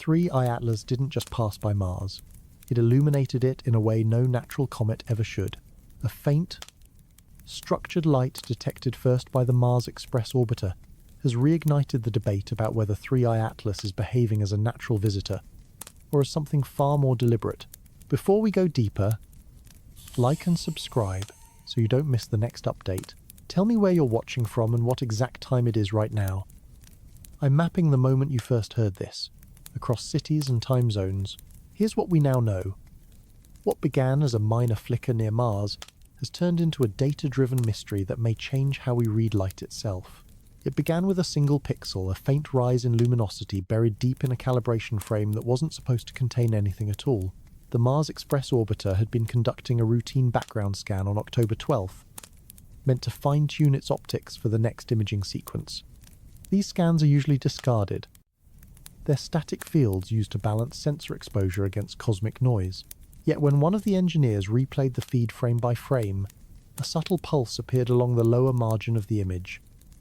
3I-ATLAS didn't just pass by Mars. It illuminated it in a way no natural comet ever should. A faint, structured light detected first by the Mars Express orbiter has reignited the debate about whether 3I-ATLAS is behaving as a natural visitor or as something far more deliberate. Before we go deeper, like and subscribe so you don't miss the next update. Tell me where you're watching from and what exact time it is right now. I'm mapping the moment you first heard this, across cities and time zones. Here's what we now know. What began as a minor flicker near Mars has turned into a data-driven mystery that may change how we read light itself. It began with a single pixel, a faint rise in luminosity buried deep in a calibration frame that wasn't supposed to contain anything at all. The Mars Express orbiter had been conducting a routine background scan on October 12th, meant to fine-tune its optics for the next imaging sequence. These scans are usually discarded. They're static fields used to balance sensor exposure against cosmic noise. Yet when one of the engineers replayed the feed frame by frame, a subtle pulse appeared along the lower margin of the image,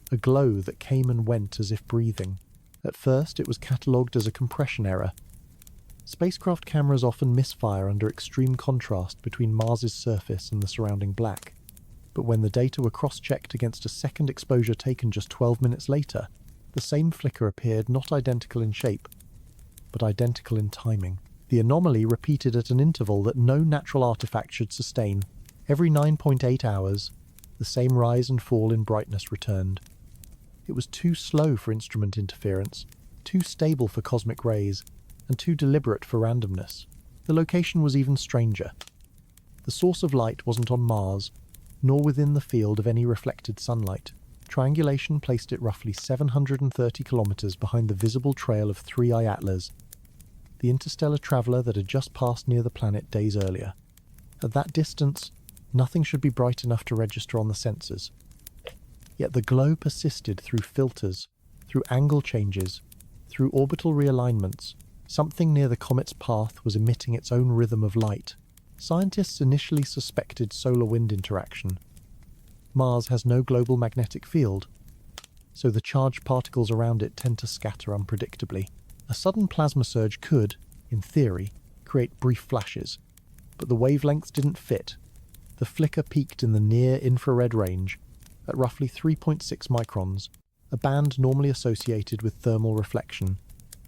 a glow that came and went as if breathing. At first, it was catalogued as a compression error. Spacecraft cameras often misfire under extreme contrast between Mars's surface and the surrounding black. But when the data were cross-checked against a second exposure taken just 12 minutes later, the same flicker appeared not identical in shape, but identical in timing. The anomaly repeated at an interval that no natural artifact should sustain. Every 9.8 hours, the same rise and fall in brightness returned. It was too slow for instrument interference, too stable for cosmic rays, and too deliberate for randomness. The location was even stranger. The source of light wasn't on Mars, nor within the field of any reflected sunlight. Triangulation placed it roughly 730 kilometers behind the visible trail of 3I-ATLAS, the interstellar traveler that had just passed near the planet days earlier. At that distance, nothing should be bright enough to register on the sensors. Yet the glow persisted through filters, through angle changes, through orbital realignments. Something near the comet's path was emitting its own rhythm of light. Scientists initially suspected solar wind interaction. Mars has no global magnetic field, so the charged particles around it tend to scatter unpredictably. A sudden plasma surge could, in theory, create brief flashes, but the wavelengths didn't fit. The flicker peaked in the near-infrared range, at roughly 3.6 microns, a band normally associated with thermal reflection,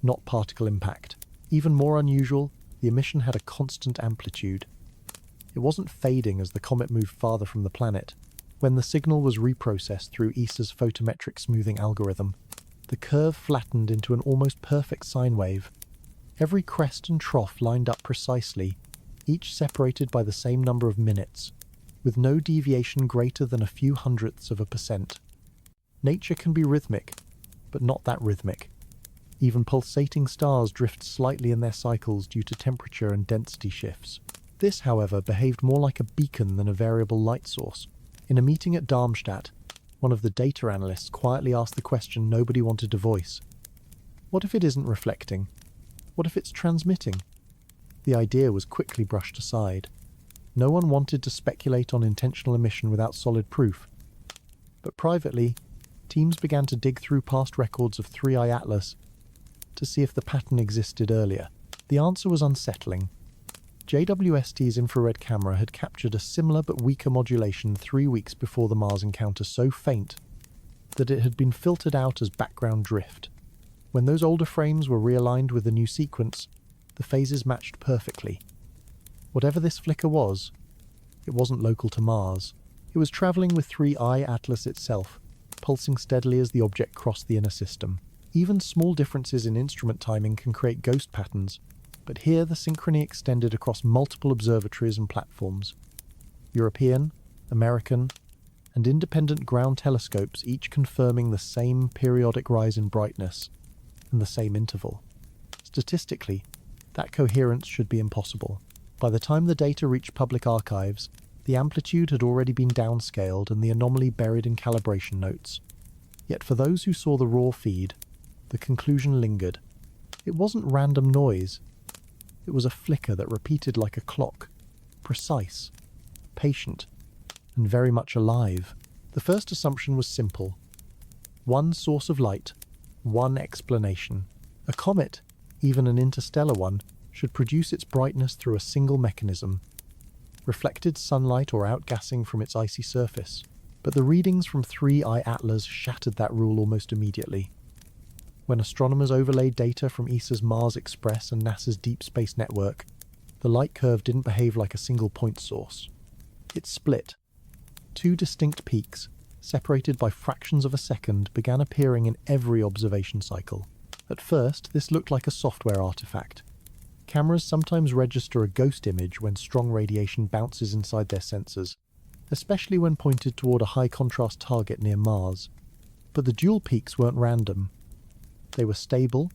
not particle impact. Even more unusual, the emission had a constant amplitude. It wasn't fading as the comet moved farther from the planet. When the signal was reprocessed through ESA's photometric smoothing algorithm, the curve flattened into an almost perfect sine wave. Every crest and trough lined up precisely, each separated by the same number of minutes, with no deviation greater than a few hundredths of a percent. Nature can be rhythmic, but not that rhythmic. Even pulsating stars drift slightly in their cycles due to temperature and density shifts. This, however, behaved more like a beacon than a variable light source. In a meeting at Darmstadt, one of the data analysts quietly asked the question nobody wanted to voice. What if it isn't reflecting? What if it's transmitting? The idea was quickly brushed aside. No one wanted to speculate on intentional emission without solid proof. But privately, teams began to dig through past records of 3I-ATLAS to see if the pattern existed earlier. The answer was unsettling. JWST's infrared camera had captured a similar but weaker modulation 3 weeks before the Mars encounter, so faint that it had been filtered out as background drift. When those older frames were realigned with the new sequence, the phases matched perfectly. Whatever this flicker was, it wasn't local to Mars. It was traveling with 3I-ATLAS itself, pulsing steadily as the object crossed the inner system. Even small differences in instrument timing can create ghost patterns, but here the synchrony extended across multiple observatories and platforms. European, American, and independent ground telescopes, each confirming the same periodic rise in brightness and the same interval. Statistically, that coherence should be impossible. By the time the data reached public archives, the amplitude had already been downscaled and the anomaly buried in calibration notes. Yet for those who saw the raw feed, the conclusion lingered. It wasn't random noise. It was a flicker that repeated like a clock, precise, patient, and very much alive. The first assumption was simple. One source of light, one explanation. A comet even an interstellar one, should produce its brightness through a single mechanism: reflected sunlight or outgassing from its icy surface. But the readings from 3I-ATLAS shattered that rule almost immediately. When astronomers overlaid data from ESA's Mars Express and NASA's Deep Space Network, the light curve didn't behave like a single point source. It split. Two distinct peaks, separated by fractions of a second, began appearing in every observation cycle. At first, this looked like a software artifact. Cameras sometimes register a ghost image when strong radiation bounces inside their sensors, especially when pointed toward a high-contrast target near Mars. But the dual peaks weren't random. They were stable,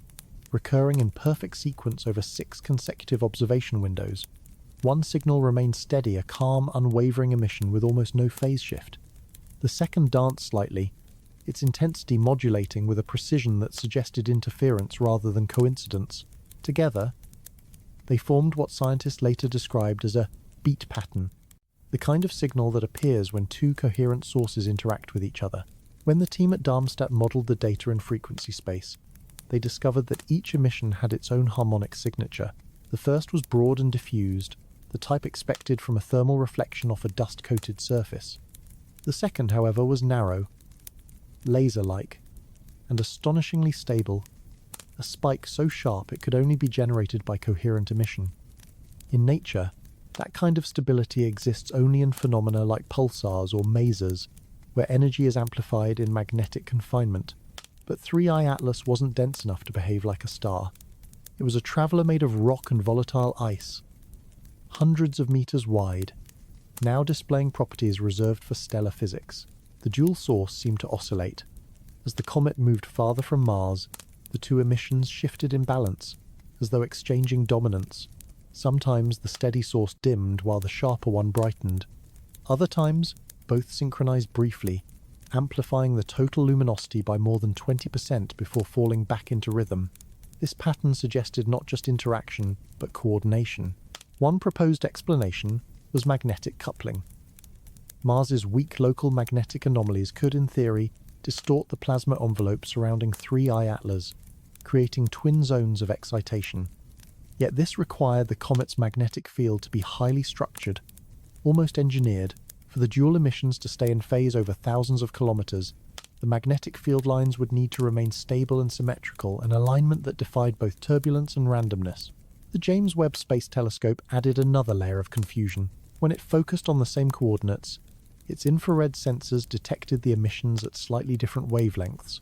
recurring in perfect sequence over 6 consecutive observation windows. One signal remained steady, a calm, unwavering emission with almost no phase shift. The second danced slightly, its intensity modulating with a precision that suggested interference rather than coincidence. Together, they formed what scientists later described as a beat pattern, the kind of signal that appears when two coherent sources interact with each other. When the team at Darmstadt modeled the data in frequency space, they discovered that each emission had its own harmonic signature. The first was broad and diffused, the type expected from a thermal reflection off a dust-coated surface. The second, however, was narrow, laser-like, and astonishingly stable, a spike so sharp it could only be generated by coherent emission. In nature, that kind of stability exists only in phenomena like pulsars or masers, where energy is amplified in magnetic confinement. But 3I-ATLAS wasn't dense enough to behave like a star. It was a traveller made of rock and volatile ice, hundreds of meters wide, now displaying properties reserved for stellar physics. The dual source seemed to oscillate. As the comet moved farther from Mars, the two emissions shifted in balance, as though exchanging dominance. Sometimes the steady source dimmed while the sharper one brightened. Other times, both synchronized briefly, amplifying the total luminosity by more than 20% before falling back into rhythm. This pattern suggested not just interaction, but coordination. One proposed explanation was magnetic coupling. Mars's weak local magnetic anomalies could, in theory, distort the plasma envelope surrounding 3I-ATLAS, creating twin zones of excitation. Yet this required the comet's magnetic field to be highly structured, almost engineered. For the dual emissions to stay in phase over thousands of kilometers, the magnetic field lines would need to remain stable and symmetrical, an alignment that defied both turbulence and randomness. The James Webb Space Telescope added another layer of confusion. When it focused on the same coordinates, its infrared sensors detected the emissions at slightly different wavelengths,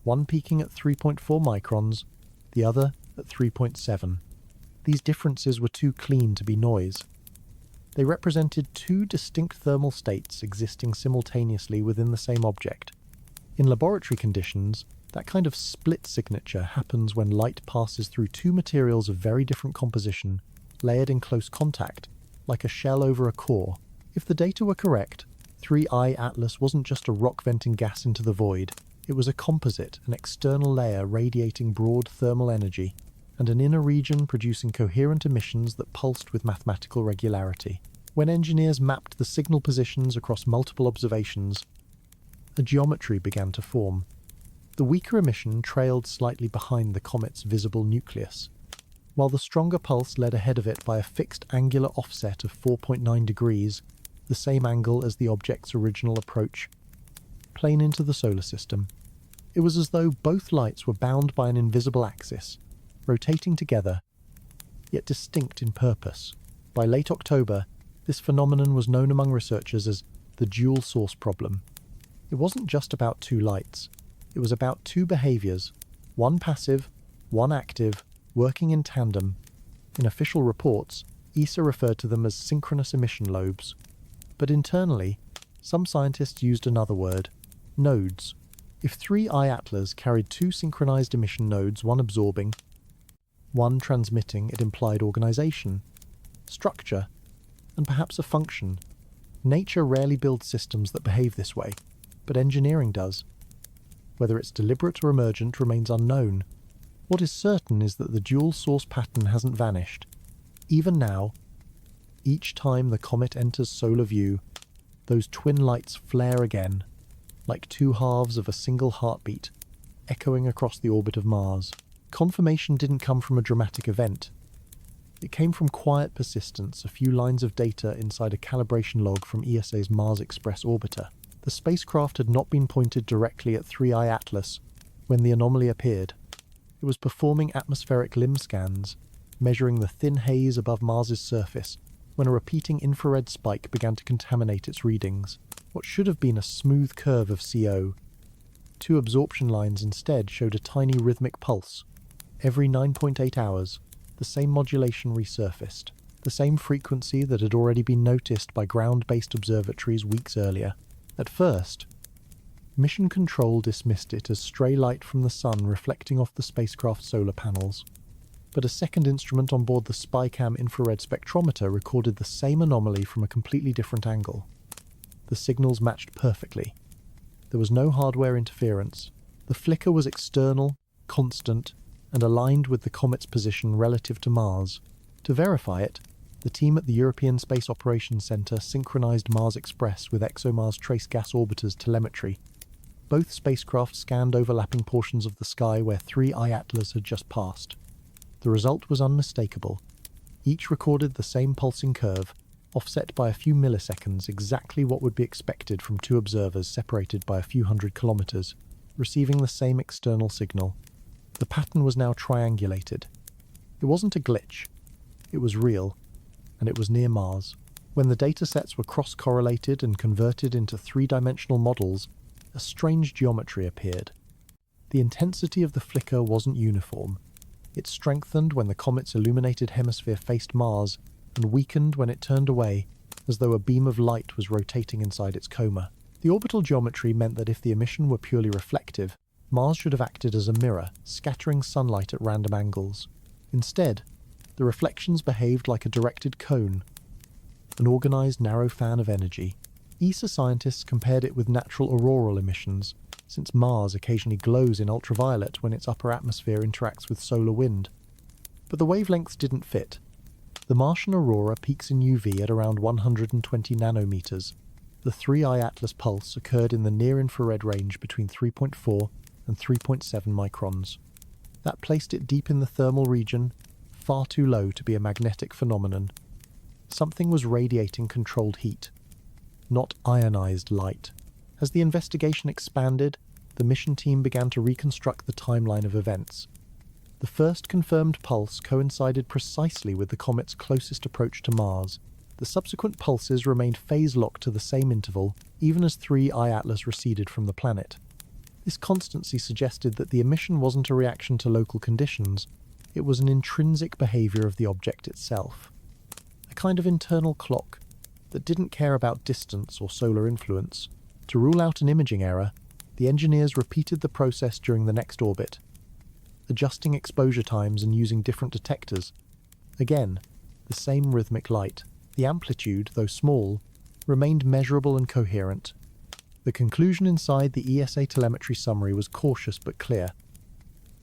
one peaking at 3.4 microns, the other at 3.7. These differences were too clean to be noise. They represented two distinct thermal states existing simultaneously within the same object. In laboratory conditions, that kind of split signature happens when light passes through two materials of very different composition, layered in close contact, like a shell over a core. If the data were correct, 3I-ATLAS wasn't just a rock venting gas into the void. It was a composite, an external layer radiating broad thermal energy, and an inner region producing coherent emissions that pulsed with mathematical regularity. When engineers mapped the signal positions across multiple observations, a geometry began to form. The weaker emission trailed slightly behind the comet's visible nucleus, while the stronger pulse led ahead of it by a fixed angular offset of 4.9 degrees, the same angle as the object's original approach plane into the solar system. It was as though both lights were bound by an invisible axis, rotating together, yet distinct in purpose. By late October, this phenomenon was known among researchers as the dual source problem. It wasn't just about two lights. It was about two behaviors, one passive, one active, working in tandem. In official reports, ESA referred to them as synchronous emission lobes. But internally, some scientists used another word: nodes. If 3I-ATLAS carried two synchronized emission nodes, one absorbing, one transmitting, it implied organization, structure, and perhaps a function. Nature rarely builds systems that behave this way, but engineering does. Whether it's deliberate or emergent remains unknown. What is certain is that the dual source pattern hasn't vanished. Even now, each time the comet enters solar view, those twin lights flare again, like two halves of a single heartbeat, echoing across the orbit of Mars. Confirmation didn't come from a dramatic event. It came from quiet persistence, a few lines of data inside a calibration log from ESA's Mars Express orbiter. The spacecraft had not been pointed directly at 3I-ATLAS when the anomaly appeared. It was performing atmospheric limb scans, measuring the thin haze above Mars's surface, when a repeating infrared spike began to contaminate its readings. What should have been a smooth curve of CO, two absorption lines instead showed a tiny rhythmic pulse. Every 9.8 hours, the same modulation resurfaced, the same frequency that had already been noticed by ground-based observatories weeks earlier. At first, Mission Control dismissed it as stray light from the sun reflecting off the spacecraft's solar panels. But a second instrument on board the SpyCam infrared spectrometer recorded the same anomaly from a completely different angle. The signals matched perfectly. There was no hardware interference. The flicker was external, constant, and aligned with the comet's position relative to Mars. To verify it, the team at the European Space Operations Centre synchronized Mars Express with ExoMars Trace Gas Orbiter's telemetry. Both spacecraft scanned overlapping portions of the sky where 3I-ATLAS had just passed. The result was unmistakable. Each recorded the same pulsing curve, offset by a few milliseconds, exactly what would be expected from two observers separated by a few hundred kilometers, receiving the same external signal. The pattern was now triangulated. It wasn't a glitch. It was real, and it was near Mars. When the datasets were cross-correlated and converted into three-dimensional models, a strange geometry appeared. The intensity of the flicker wasn't uniform. It strengthened when the comet's illuminated hemisphere faced Mars and weakened when it turned away, as though a beam of light was rotating inside its coma. The orbital geometry meant that if the emission were purely reflective, Mars should have acted as a mirror, scattering sunlight at random angles. Instead, the reflections behaved like a directed cone, an organized narrow fan of energy. ESA scientists compared it with natural auroral emissions, since Mars occasionally glows in ultraviolet when its upper atmosphere interacts with solar wind. But the wavelengths didn't fit. The Martian aurora peaks in UV at around 120 nanometers. The 3I-ATLAS pulse occurred in the near-infrared range between 3.4 and 3.7 microns. That placed it deep in the thermal region, far too low to be a magnetic phenomenon. Something was radiating controlled heat, not ionized light. As the investigation expanded, the mission team began to reconstruct the timeline of events. The first confirmed pulse coincided precisely with the comet's closest approach to Mars. The subsequent pulses remained phase-locked to the same interval, even as 3I-ATLAS receded from the planet. This constancy suggested that the emission wasn't a reaction to local conditions, it was an intrinsic behavior of the object itself. A kind of internal clock that didn't care about distance or solar influence. To rule out an imaging error, the engineers repeated the process during the next orbit, adjusting exposure times and using different detectors. Again, the same rhythmic light. The amplitude, though small, remained measurable and coherent. The conclusion inside the ESA telemetry summary was cautious but clear.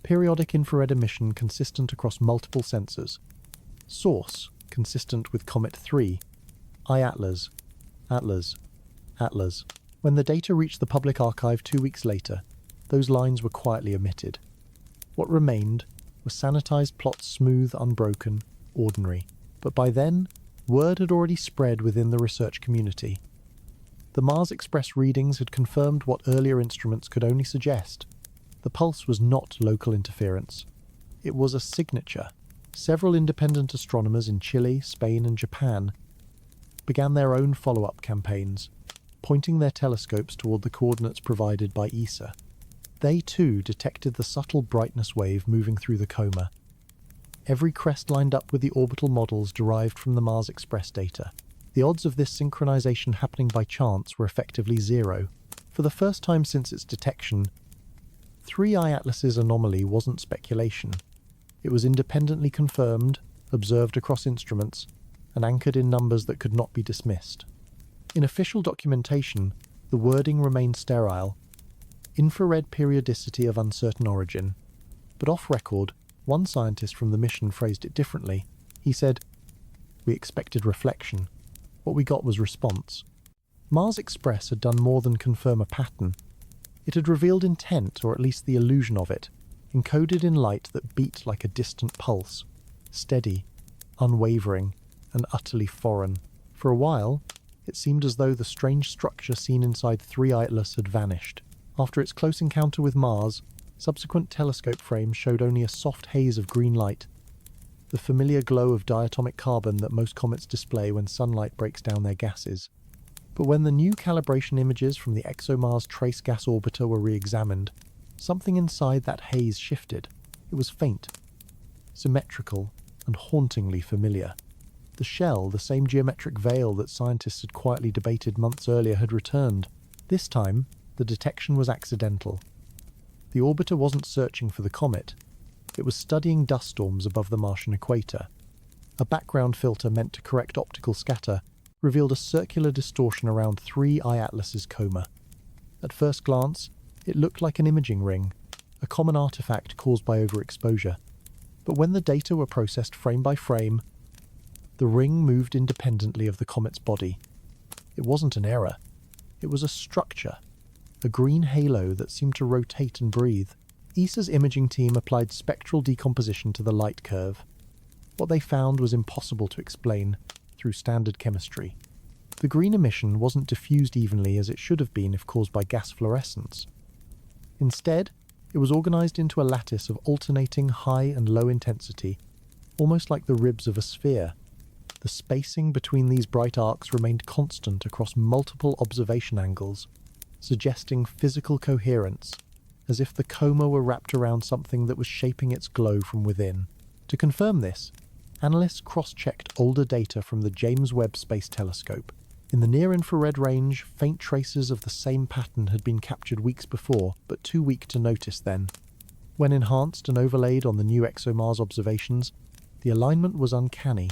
Periodic infrared emission consistent across multiple sensors. Source consistent with Comet 3. I-ATLAS. ATLAS. ATLAS. When the data reached the public archive 2 weeks later, those lines were quietly omitted. What remained were sanitized plots, smooth, unbroken, ordinary. But by then, word had already spread within the research community. The Mars Express readings had confirmed what earlier instruments could only suggest. The pulse was not local interference. It was a signature. Several independent astronomers in Chile, Spain, and Japan began their own follow-up campaigns, pointing their telescopes toward the coordinates provided by ESA. They too detected the subtle brightness wave moving through the coma. Every crest lined up with the orbital models derived from the Mars Express data. The odds of this synchronization happening by chance were effectively zero. For the first time since its detection, 3I-ATLAS's anomaly wasn't speculation. It was independently confirmed, observed across instruments, and anchored in numbers that could not be dismissed. In official documentation, the wording remained sterile. Infrared periodicity of uncertain origin. But off-record, one scientist from the mission phrased it differently. He said, "We expected reflection. What we got was response." Mars Express had done more than confirm a pattern. It had revealed intent, or at least the illusion of it. encoded in light that beat like a distant pulse, steady, unwavering, and utterly foreign. For a while, it seemed as though the strange structure seen inside 3I-ATLAS had vanished. After its close encounter with Mars, subsequent telescope frames showed only a soft haze of green light, the familiar glow of diatomic carbon that most comets display when sunlight breaks down their gases. But when the new calibration images from the ExoMars Trace Gas Orbiter were re-examined, something inside that haze shifted. It was faint, symmetrical, and hauntingly familiar. The shell, the same geometric veil that scientists had quietly debated months earlier, had returned. This time, the detection was accidental. The orbiter wasn't searching for the comet. It was studying dust storms above the Martian equator. A background filter meant to correct optical scatter revealed a circular distortion around 3I-ATLAS's coma. At first glance, it looked like an imaging ring, a common artifact caused by overexposure. But when the data were processed frame by frame, the ring moved independently of the comet's body. It wasn't an error. It was a structure, a green halo that seemed to rotate and breathe. ESA's imaging team applied spectral decomposition to the light curve. What they found was impossible to explain through standard chemistry. The green emission wasn't diffused evenly as it should have been if caused by gas fluorescence. Instead, it was organized into a lattice of alternating high and low intensity, almost like the ribs of a sphere. The spacing between these bright arcs remained constant across multiple observation angles, suggesting physical coherence, as if the coma were wrapped around something that was shaping its glow from within. To confirm this, analysts cross-checked older data from the James Webb Space Telescope. In the near-infrared range, faint traces of the same pattern had been captured weeks before, but too weak to notice then. When enhanced and overlaid on the new ExoMars observations, the alignment was uncanny.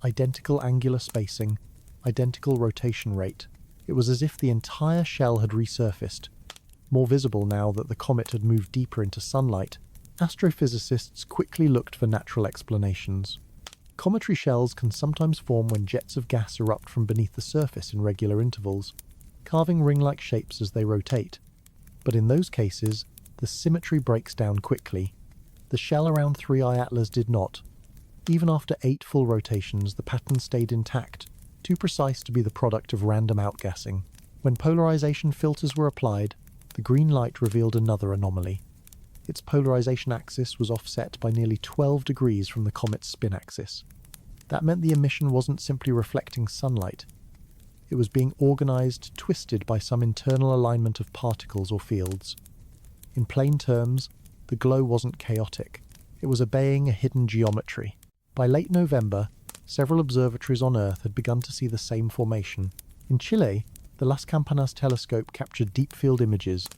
Identical angular spacing, identical rotation rate. It was as if the entire shell had resurfaced, more visible now that the comet had moved deeper into sunlight. Astrophysicists quickly looked for natural explanations. Cometary shells can sometimes form when jets of gas erupt from beneath the surface in regular intervals, carving ring-like shapes as they rotate. But in those cases, the symmetry breaks down quickly. The shell around 3I-ATLAS did not. Even after 8 full rotations, the pattern stayed intact, too precise to be the product of random outgassing. When polarization filters were applied, the green light revealed another anomaly. Its polarization axis was offset by nearly 12 degrees from the comet's spin axis. That meant the emission wasn't simply reflecting sunlight. It was being organized, twisted by some internal alignment of particles or fields. In plain terms, the glow wasn't chaotic. It was obeying a hidden geometry. By late November, several observatories on Earth had begun to see the same formation. In Chile, the Las Campanas telescope captured deep-field images,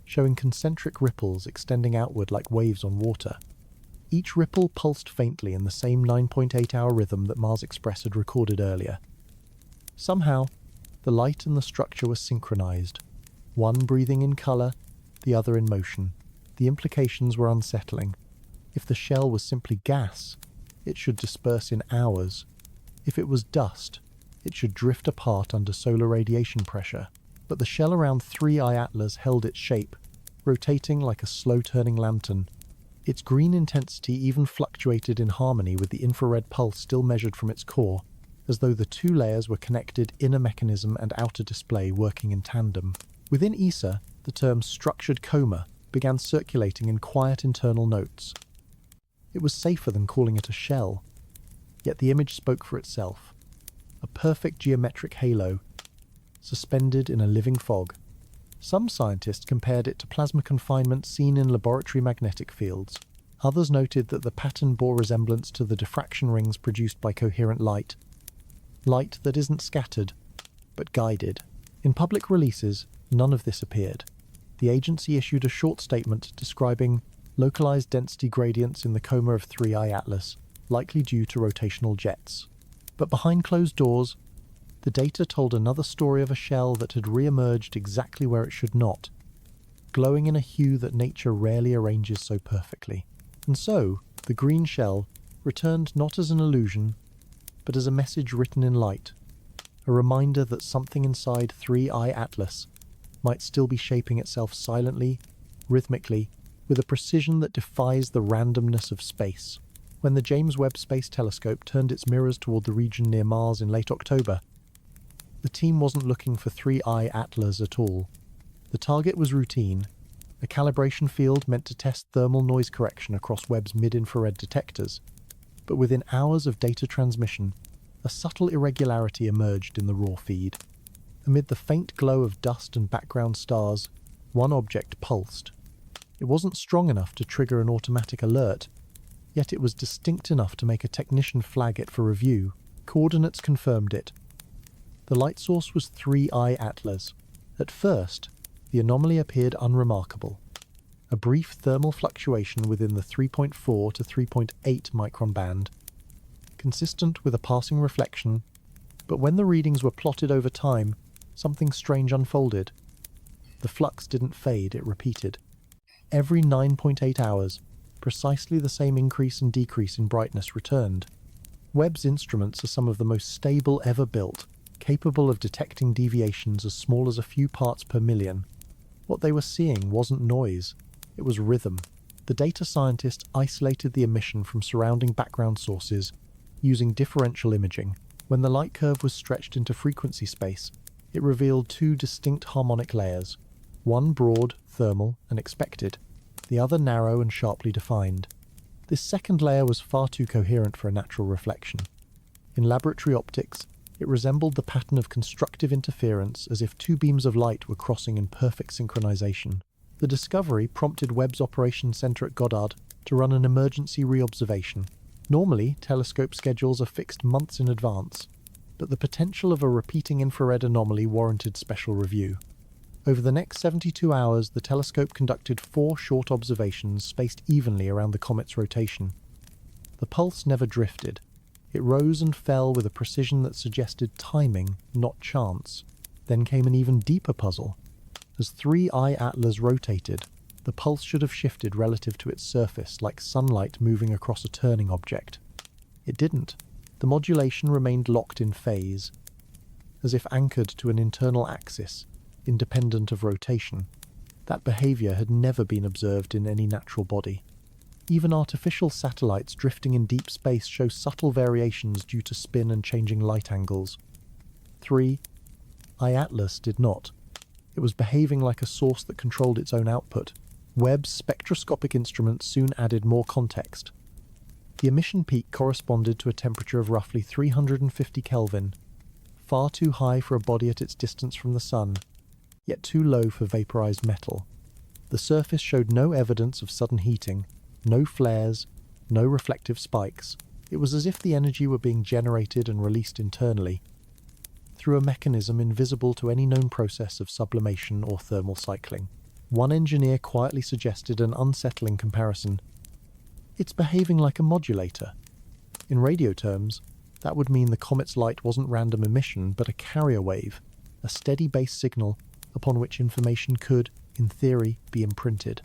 showing concentric ripples extending outward like waves on water. Each ripple pulsed faintly in the same 9.8-hour rhythm that Mars Express had recorded earlier. Somehow, the light and the structure were synchronized, one breathing in color, the other in motion. The implications were unsettling. If the shell was simply gas, it should disperse in hours. If it was dust, it should drift apart under solar radiation pressure. But the shell around 3I-ATLAS held its shape, rotating like a slow-turning lantern. Its green intensity even fluctuated in harmony with the infrared pulse still measured from its core, as though the two layers were connected inner mechanism and outer display working in tandem. Within ESA, the term structured coma began circulating in quiet internal notes. It was safer than calling it a shell, yet the image spoke for itself. A perfect geometric halo, suspended in a living fog. Some scientists compared it to plasma confinement seen in laboratory magnetic fields. Others noted that the pattern bore resemblance to the diffraction rings produced by coherent light. Light that isn't scattered, but guided. In public releases, none of this appeared. The agency issued a short statement describing localized density gradients in the coma of 3I-ATLAS, likely due to rotational jets. But behind closed doors, the data told another story of a shell that had re-emerged exactly where it should not, glowing in a hue that nature rarely arranges so perfectly. And so, the green shell returned not as an illusion, but as a message written in light, a reminder that something inside 3I-ATLAS might still be shaping itself silently, rhythmically, with a precision that defies the randomness of space. When the James Webb Space Telescope turned its mirrors toward the region near Mars in late October, the team wasn't looking for 3I-ATLAS at all. The target was routine, a calibration field meant to test thermal noise correction across Webb's mid-infrared detectors. But within hours of data transmission, a subtle irregularity emerged in the raw feed. Amid the faint glow of dust and background stars, one object pulsed. It wasn't strong enough to trigger an automatic alert, yet it was distinct enough to make a technician flag it for review. Coordinates confirmed it. The light source was 3I-ATLAS. At first, the anomaly appeared unremarkable. A brief thermal fluctuation within the 3.4 to 3.8 micron band, consistent with a passing reflection, but when the readings were plotted over time, something strange unfolded. The flux didn't fade, it repeated. Every 9.8 hours, precisely the same increase and decrease in brightness returned. Webb's instruments are some of the most stable ever built, capable of detecting deviations as small as a few parts per million. What they were seeing wasn't noise, it was rhythm. The data scientists isolated the emission from surrounding background sources using differential imaging. When the light curve was stretched into frequency space, it revealed two distinct harmonic layers, one broad, thermal, and expected, the other narrow and sharply defined. This second layer was far too coherent for a natural reflection. In laboratory optics, it resembled the pattern of constructive interference as if two beams of light were crossing in perfect synchronization. The discovery prompted Webb's Operations Center at Goddard to run an emergency re-observation. Normally, telescope schedules are fixed months in advance, but the potential of a repeating infrared anomaly warranted special review. Over the next 72 hours, the telescope conducted 4 short observations spaced evenly around the comet's rotation. The pulse never drifted. It rose and fell with a precision that suggested timing, not chance. Then came an even deeper puzzle. As 3I-ATLAS rotated, the pulse should have shifted relative to its surface, like sunlight moving across a turning object. It didn't. The modulation remained locked in phase, as if anchored to an internal axis, independent of rotation. That behavior had never been observed in any natural body. Even artificial satellites drifting in deep space show subtle variations due to spin and changing light angles. 3I-ATLAS did not. It was behaving like a source that controlled its own output. Webb's spectroscopic instruments soon added more context. The emission peak corresponded to a temperature of roughly 350 Kelvin, far too high for a body at its distance from the sun, yet too low for vaporized metal. The surface showed no evidence of sudden heating, no flares, no reflective spikes. It was as if the energy were being generated and released internally, through a mechanism invisible to any known process of sublimation or thermal cycling. One engineer quietly suggested an unsettling comparison. It's behaving like a modulator. In radio terms, that would mean the comet's light wasn't random emission, but a carrier wave, a steady base signal upon which information could, in theory, be imprinted.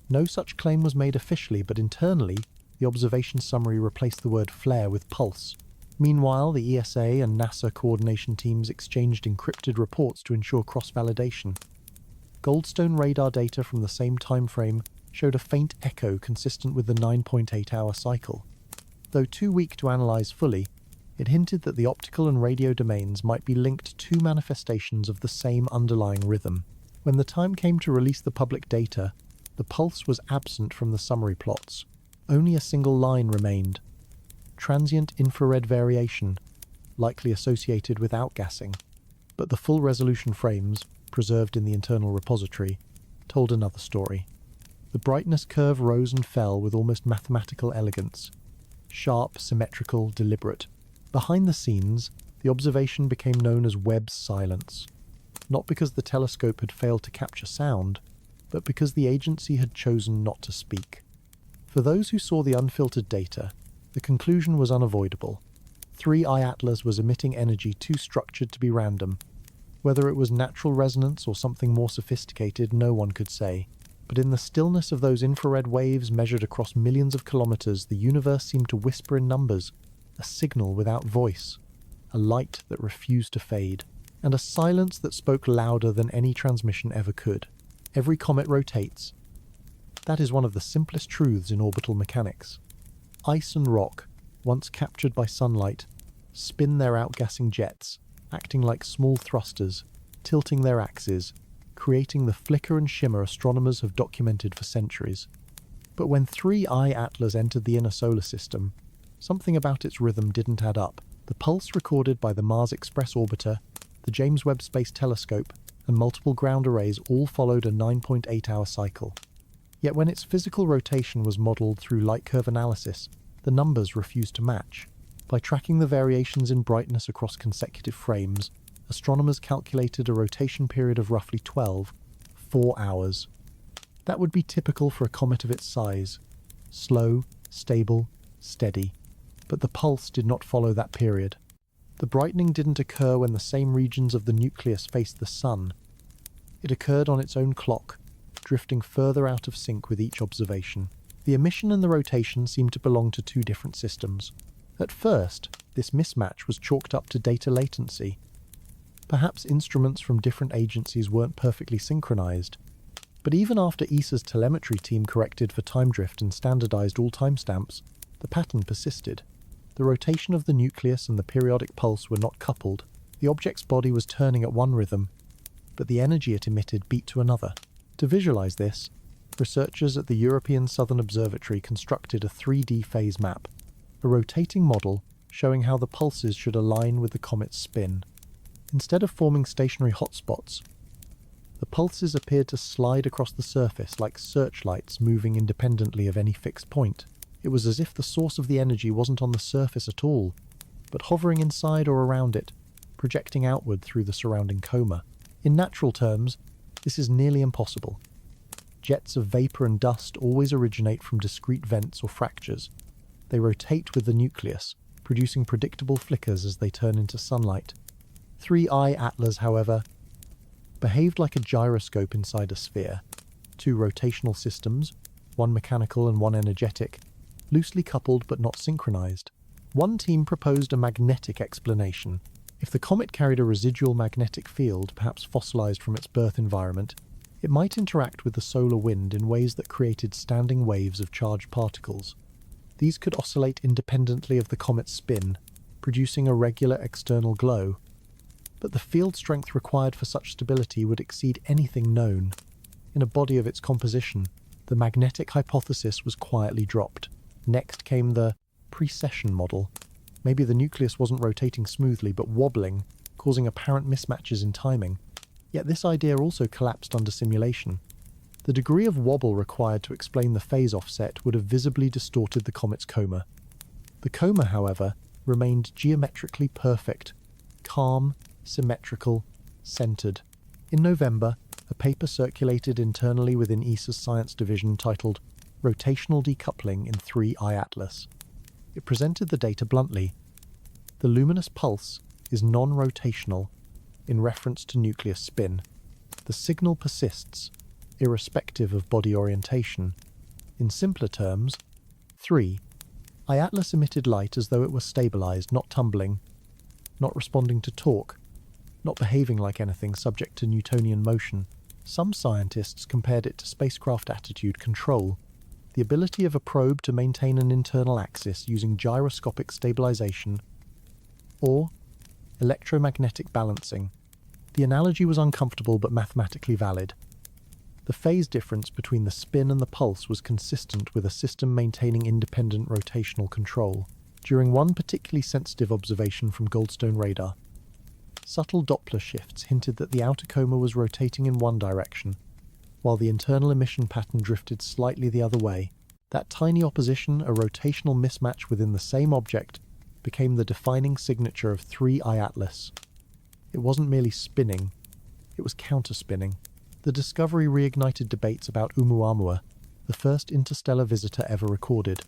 No such claim was made officially, but internally, the observation summary replaced the word flare with pulse. Meanwhile, the ESA and NASA coordination teams exchanged encrypted reports to ensure cross-validation. Goldstone radar data from the same time frame showed a faint echo consistent with the 9.8-hour cycle. Though too weak to analyze fully, it hinted that the optical and radio domains might be linked to manifestations of the same underlying rhythm. When the time came to release the public data, the pulse was absent from the summary plots. Only a single line remained: transient infrared variation, likely associated with outgassing. But the full resolution frames, preserved in the internal repository, told another story. The brightness curve rose and fell with almost mathematical elegance. Sharp, symmetrical, deliberate. Behind the scenes, the observation became known as Webb's silence. Not because the telescope had failed to capture sound, but because the agency had chosen not to speak. For those who saw the unfiltered data, the conclusion was unavoidable. 3I-ATLAS was emitting energy too structured to be random. Whether it was natural resonance or something more sophisticated, no one could say. But in the stillness of those infrared waves measured across millions of kilometers, the universe seemed to whisper in numbers, a signal without voice, a light that refused to fade, and a silence that spoke louder than any transmission ever could. Every comet rotates, That is one of the simplest truths in orbital mechanics. Ice and rock, once captured by sunlight, spin their outgassing jets, acting like small thrusters, tilting their axes, creating the flicker and shimmer astronomers have documented for centuries. But when 3I-ATLAS entered the inner solar system, something about its rhythm didn't add up. The pulse recorded by the Mars Express orbiter, the James Webb Space Telescope, and multiple ground arrays all followed a 9.8-hour cycle. Yet when its physical rotation was modelled through light curve analysis, the numbers refused to match. By tracking the variations in brightness across consecutive frames, astronomers calculated a rotation period of roughly 4 hours. That would be typical for a comet of its size. Slow, stable, steady. But the pulse did not follow that period. The brightening didn't occur when the same regions of the nucleus faced the sun. It occurred on its own clock, drifting further out of sync with each observation. The emission and the rotation seemed to belong to two different systems. At first, this mismatch was chalked up to data latency. Perhaps instruments from different agencies weren't perfectly synchronized. But even after ESA's telemetry team corrected for time drift and standardized all timestamps, the pattern persisted. The rotation of the nucleus and the periodic pulse were not coupled. The object's body was turning at one rhythm, but the energy it emitted beat to another. To visualize this, researchers at the European Southern Observatory constructed a 3D phase map, a rotating model showing how the pulses should align with the comet's spin. Instead of forming stationary hotspots, the pulses appeared to slide across the surface like searchlights moving independently of any fixed point. It was as if the source of the energy wasn't on the surface at all, but hovering inside or around it, projecting outward through the surrounding coma. In natural terms, this is nearly impossible. Jets of vapor and dust always originate from discrete vents or fractures. They rotate with the nucleus, producing predictable flickers as they turn into sunlight. 3I-ATLAS, however, behaved like a gyroscope inside a sphere. Two rotational systems, one mechanical and one energetic, loosely coupled but not synchronized. One team proposed a magnetic explanation. If the comet carried a residual magnetic field, perhaps fossilized from its birth environment, it might interact with the solar wind in ways that created standing waves of charged particles. These could oscillate independently of the comet's spin, producing a regular external glow. But the field strength required for such stability would exceed anything known. In a body of its composition, the magnetic hypothesis was quietly dropped. Next came the precession model. Maybe the nucleus wasn't rotating smoothly, but wobbling, causing apparent mismatches in timing. Yet this idea also collapsed under simulation. The degree of wobble required to explain the phase offset would have visibly distorted the comet's coma. The coma, however, remained geometrically perfect, calm, symmetrical, centered. In November, a paper circulated internally within ESA's science division titled Rotational Decoupling in 3I-ATLAS. It presented the data bluntly. The luminous pulse is non-rotational in reference to nucleus spin. The signal persists, irrespective of body orientation. In simpler terms, 3I-ATLAS emitted light as though it were stabilized, not tumbling, not responding to torque, not behaving like anything subject to Newtonian motion. Some scientists compared it to spacecraft attitude control, the ability of a probe to maintain an internal axis using gyroscopic stabilization, or electromagnetic balancing. The analogy was uncomfortable but mathematically valid. The phase difference between the spin and the pulse was consistent with a system maintaining independent rotational control. During one particularly sensitive observation from Goldstone radar, subtle Doppler shifts hinted that the outer coma was rotating in one direction, while the internal emission pattern drifted slightly the other way. That tiny opposition, a rotational mismatch within the same object, became the defining signature of 3I-ATLAS. It wasn't merely spinning, it was counterspinning. The discovery reignited debates about Oumuamua, the first interstellar visitor ever recorded.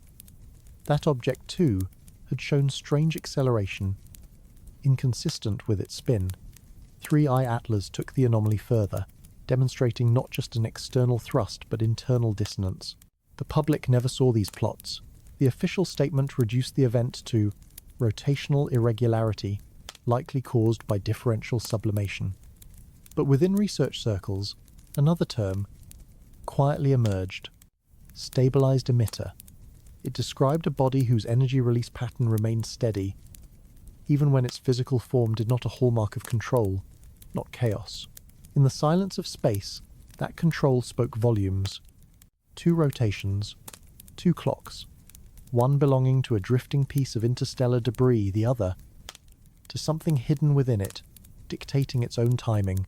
That object, too, had shown strange acceleration, inconsistent with its spin. 3I-ATLAS took the anomaly further, demonstrating not just an external thrust but internal dissonance. The public never saw these plots. The official statement reduced the event to rotational irregularity, likely caused by differential sublimation. But within research circles, another term quietly emerged: stabilized emitter. It described a body whose energy release pattern remained steady, even when its physical form did not a hallmark of control, not chaos. In the silence of space, that control spoke volumes. 2 rotations, 2 clocks, one belonging to a drifting piece of interstellar debris, the other to something hidden within it, dictating its own timing,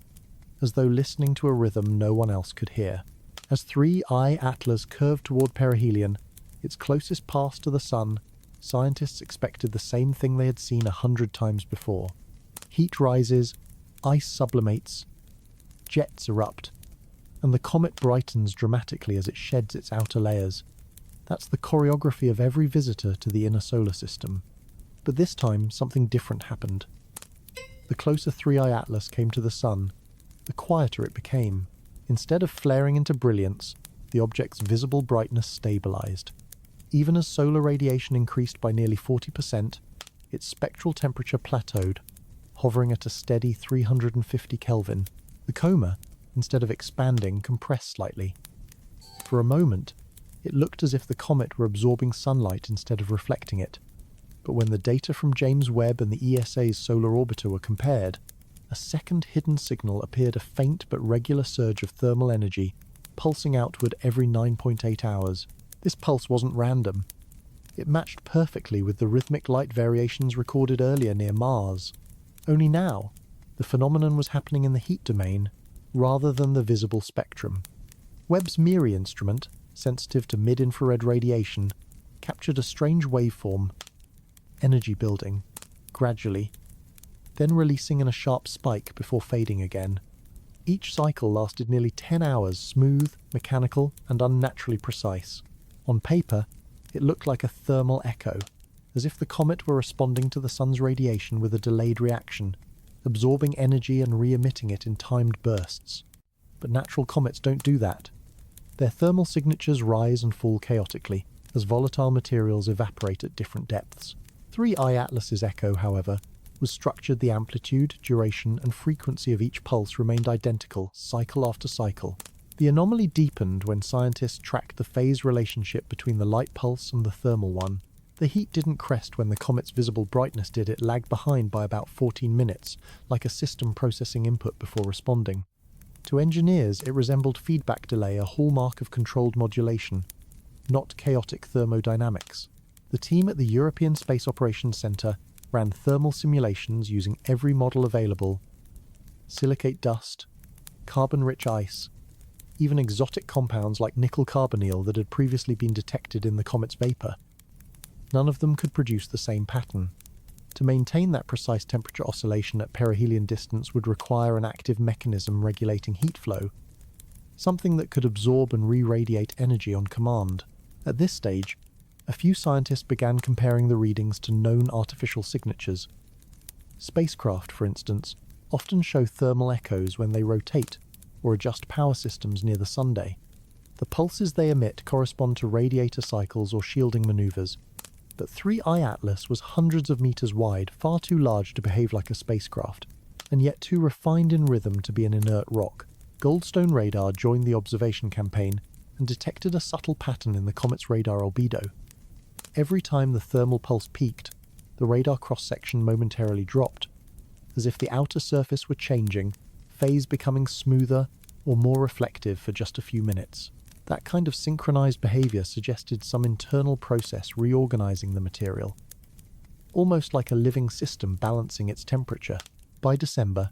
as though listening to a rhythm no one else could hear. As 3I-ATLAS curved toward perihelion, its closest pass to the Sun, scientists expected the same thing they had seen 100 times before. Heat rises, ice sublimates, jets erupt, and the comet brightens dramatically as it sheds its outer layers. That's the choreography of every visitor to the inner solar system. But this time, something different happened. The closer 3I-ATLAS came to the Sun, the quieter it became. Instead of flaring into brilliance, the object's visible brightness stabilized. Even as solar radiation increased by nearly 40%, its spectral temperature plateaued, hovering at a steady 350 Kelvin. The coma, instead of expanding, compressed slightly. For a moment, it looked as if the comet were absorbing sunlight instead of reflecting it. But when the data from James Webb and the ESA's solar orbiter were compared, a second hidden signal appeared, a faint but regular surge of thermal energy, pulsing outward every 9.8 hours. This pulse wasn't random. It matched perfectly with the rhythmic light variations recorded earlier near Mars. Only now, the phenomenon was happening in the heat domain, rather than the visible spectrum. Webb's MIRI instrument, sensitive to mid-infrared radiation, captured a strange waveform, energy building, gradually, then releasing in a sharp spike before fading again. Each cycle lasted nearly 10 hours, smooth, mechanical, and unnaturally precise. On paper, it looked like a thermal echo, as if the comet were responding to the Sun's radiation with a delayed reaction, absorbing energy and re-emitting it in timed bursts. But natural comets don't do that. Their thermal signatures rise and fall chaotically, as volatile materials evaporate at different depths. 3I-ATLAS's echo, however, was structured. The amplitude, duration, and frequency of each pulse remained identical, cycle after cycle. The anomaly deepened when scientists tracked the phase relationship between the light pulse and the thermal one. The heat didn't crest when the comet's visible brightness did. It lagged behind by about 14 minutes, like a system processing input before responding. To engineers, it resembled feedback delay, a hallmark of controlled modulation, not chaotic thermodynamics. The team at the European Space Operations Centre ran thermal simulations using every model available: silicate dust, carbon-rich ice, even exotic compounds like nickel carbonyl that had previously been detected in the comet's vapor. None of them could produce the same pattern. To maintain that precise temperature oscillation at perihelion distance would require an active mechanism regulating heat flow, something that could absorb and re-radiate energy on command. At this stage, a few scientists began comparing the readings to known artificial signatures. Spacecraft, for instance, often show thermal echoes when they rotate or adjust power systems near the sunday. The pulses they emit correspond to radiator cycles or shielding maneuvers, but 3I-ATLAS was hundreds of meters wide, far too large to behave like a spacecraft, and yet too refined in rhythm to be an inert rock. Goldstone radar joined the observation campaign and detected a subtle pattern in the comet's radar albedo. Every time the thermal pulse peaked, the radar cross-section momentarily dropped, as if the outer surface were changing, phase becoming smoother or more reflective for just a few minutes. That kind of synchronized behavior suggested some internal process reorganizing the material, almost like a living system balancing its temperature. By December,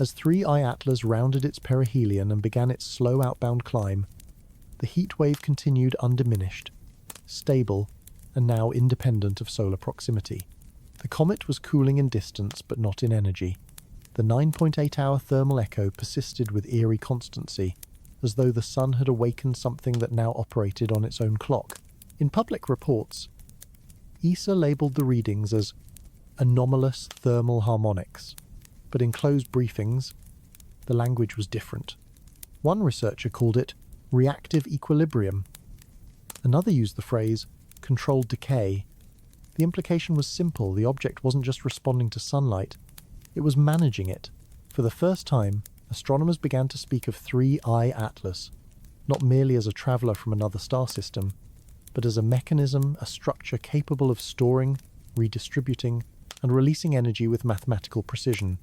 as 3I-ATLAS rounded its perihelion and began its slow outbound climb, the heat wave continued undiminished, stable, and now independent of solar proximity. The comet was cooling in distance but not in energy. The 9.8-hour thermal echo persisted with eerie constancy, as though the Sun had awakened something that now operated on its own clock. In public reports, ESA labelled the readings as anomalous thermal harmonics, but in closed briefings, the language was different. One researcher called it reactive equilibrium. Another used the phrase controlled decay. The implication was simple: the object wasn't just responding to sunlight, it was managing it. For the first time, astronomers began to speak of 3I-ATLAS, not merely as a traveller from another star system, but as a mechanism, a structure capable of storing, redistributing, and releasing energy with mathematical precision.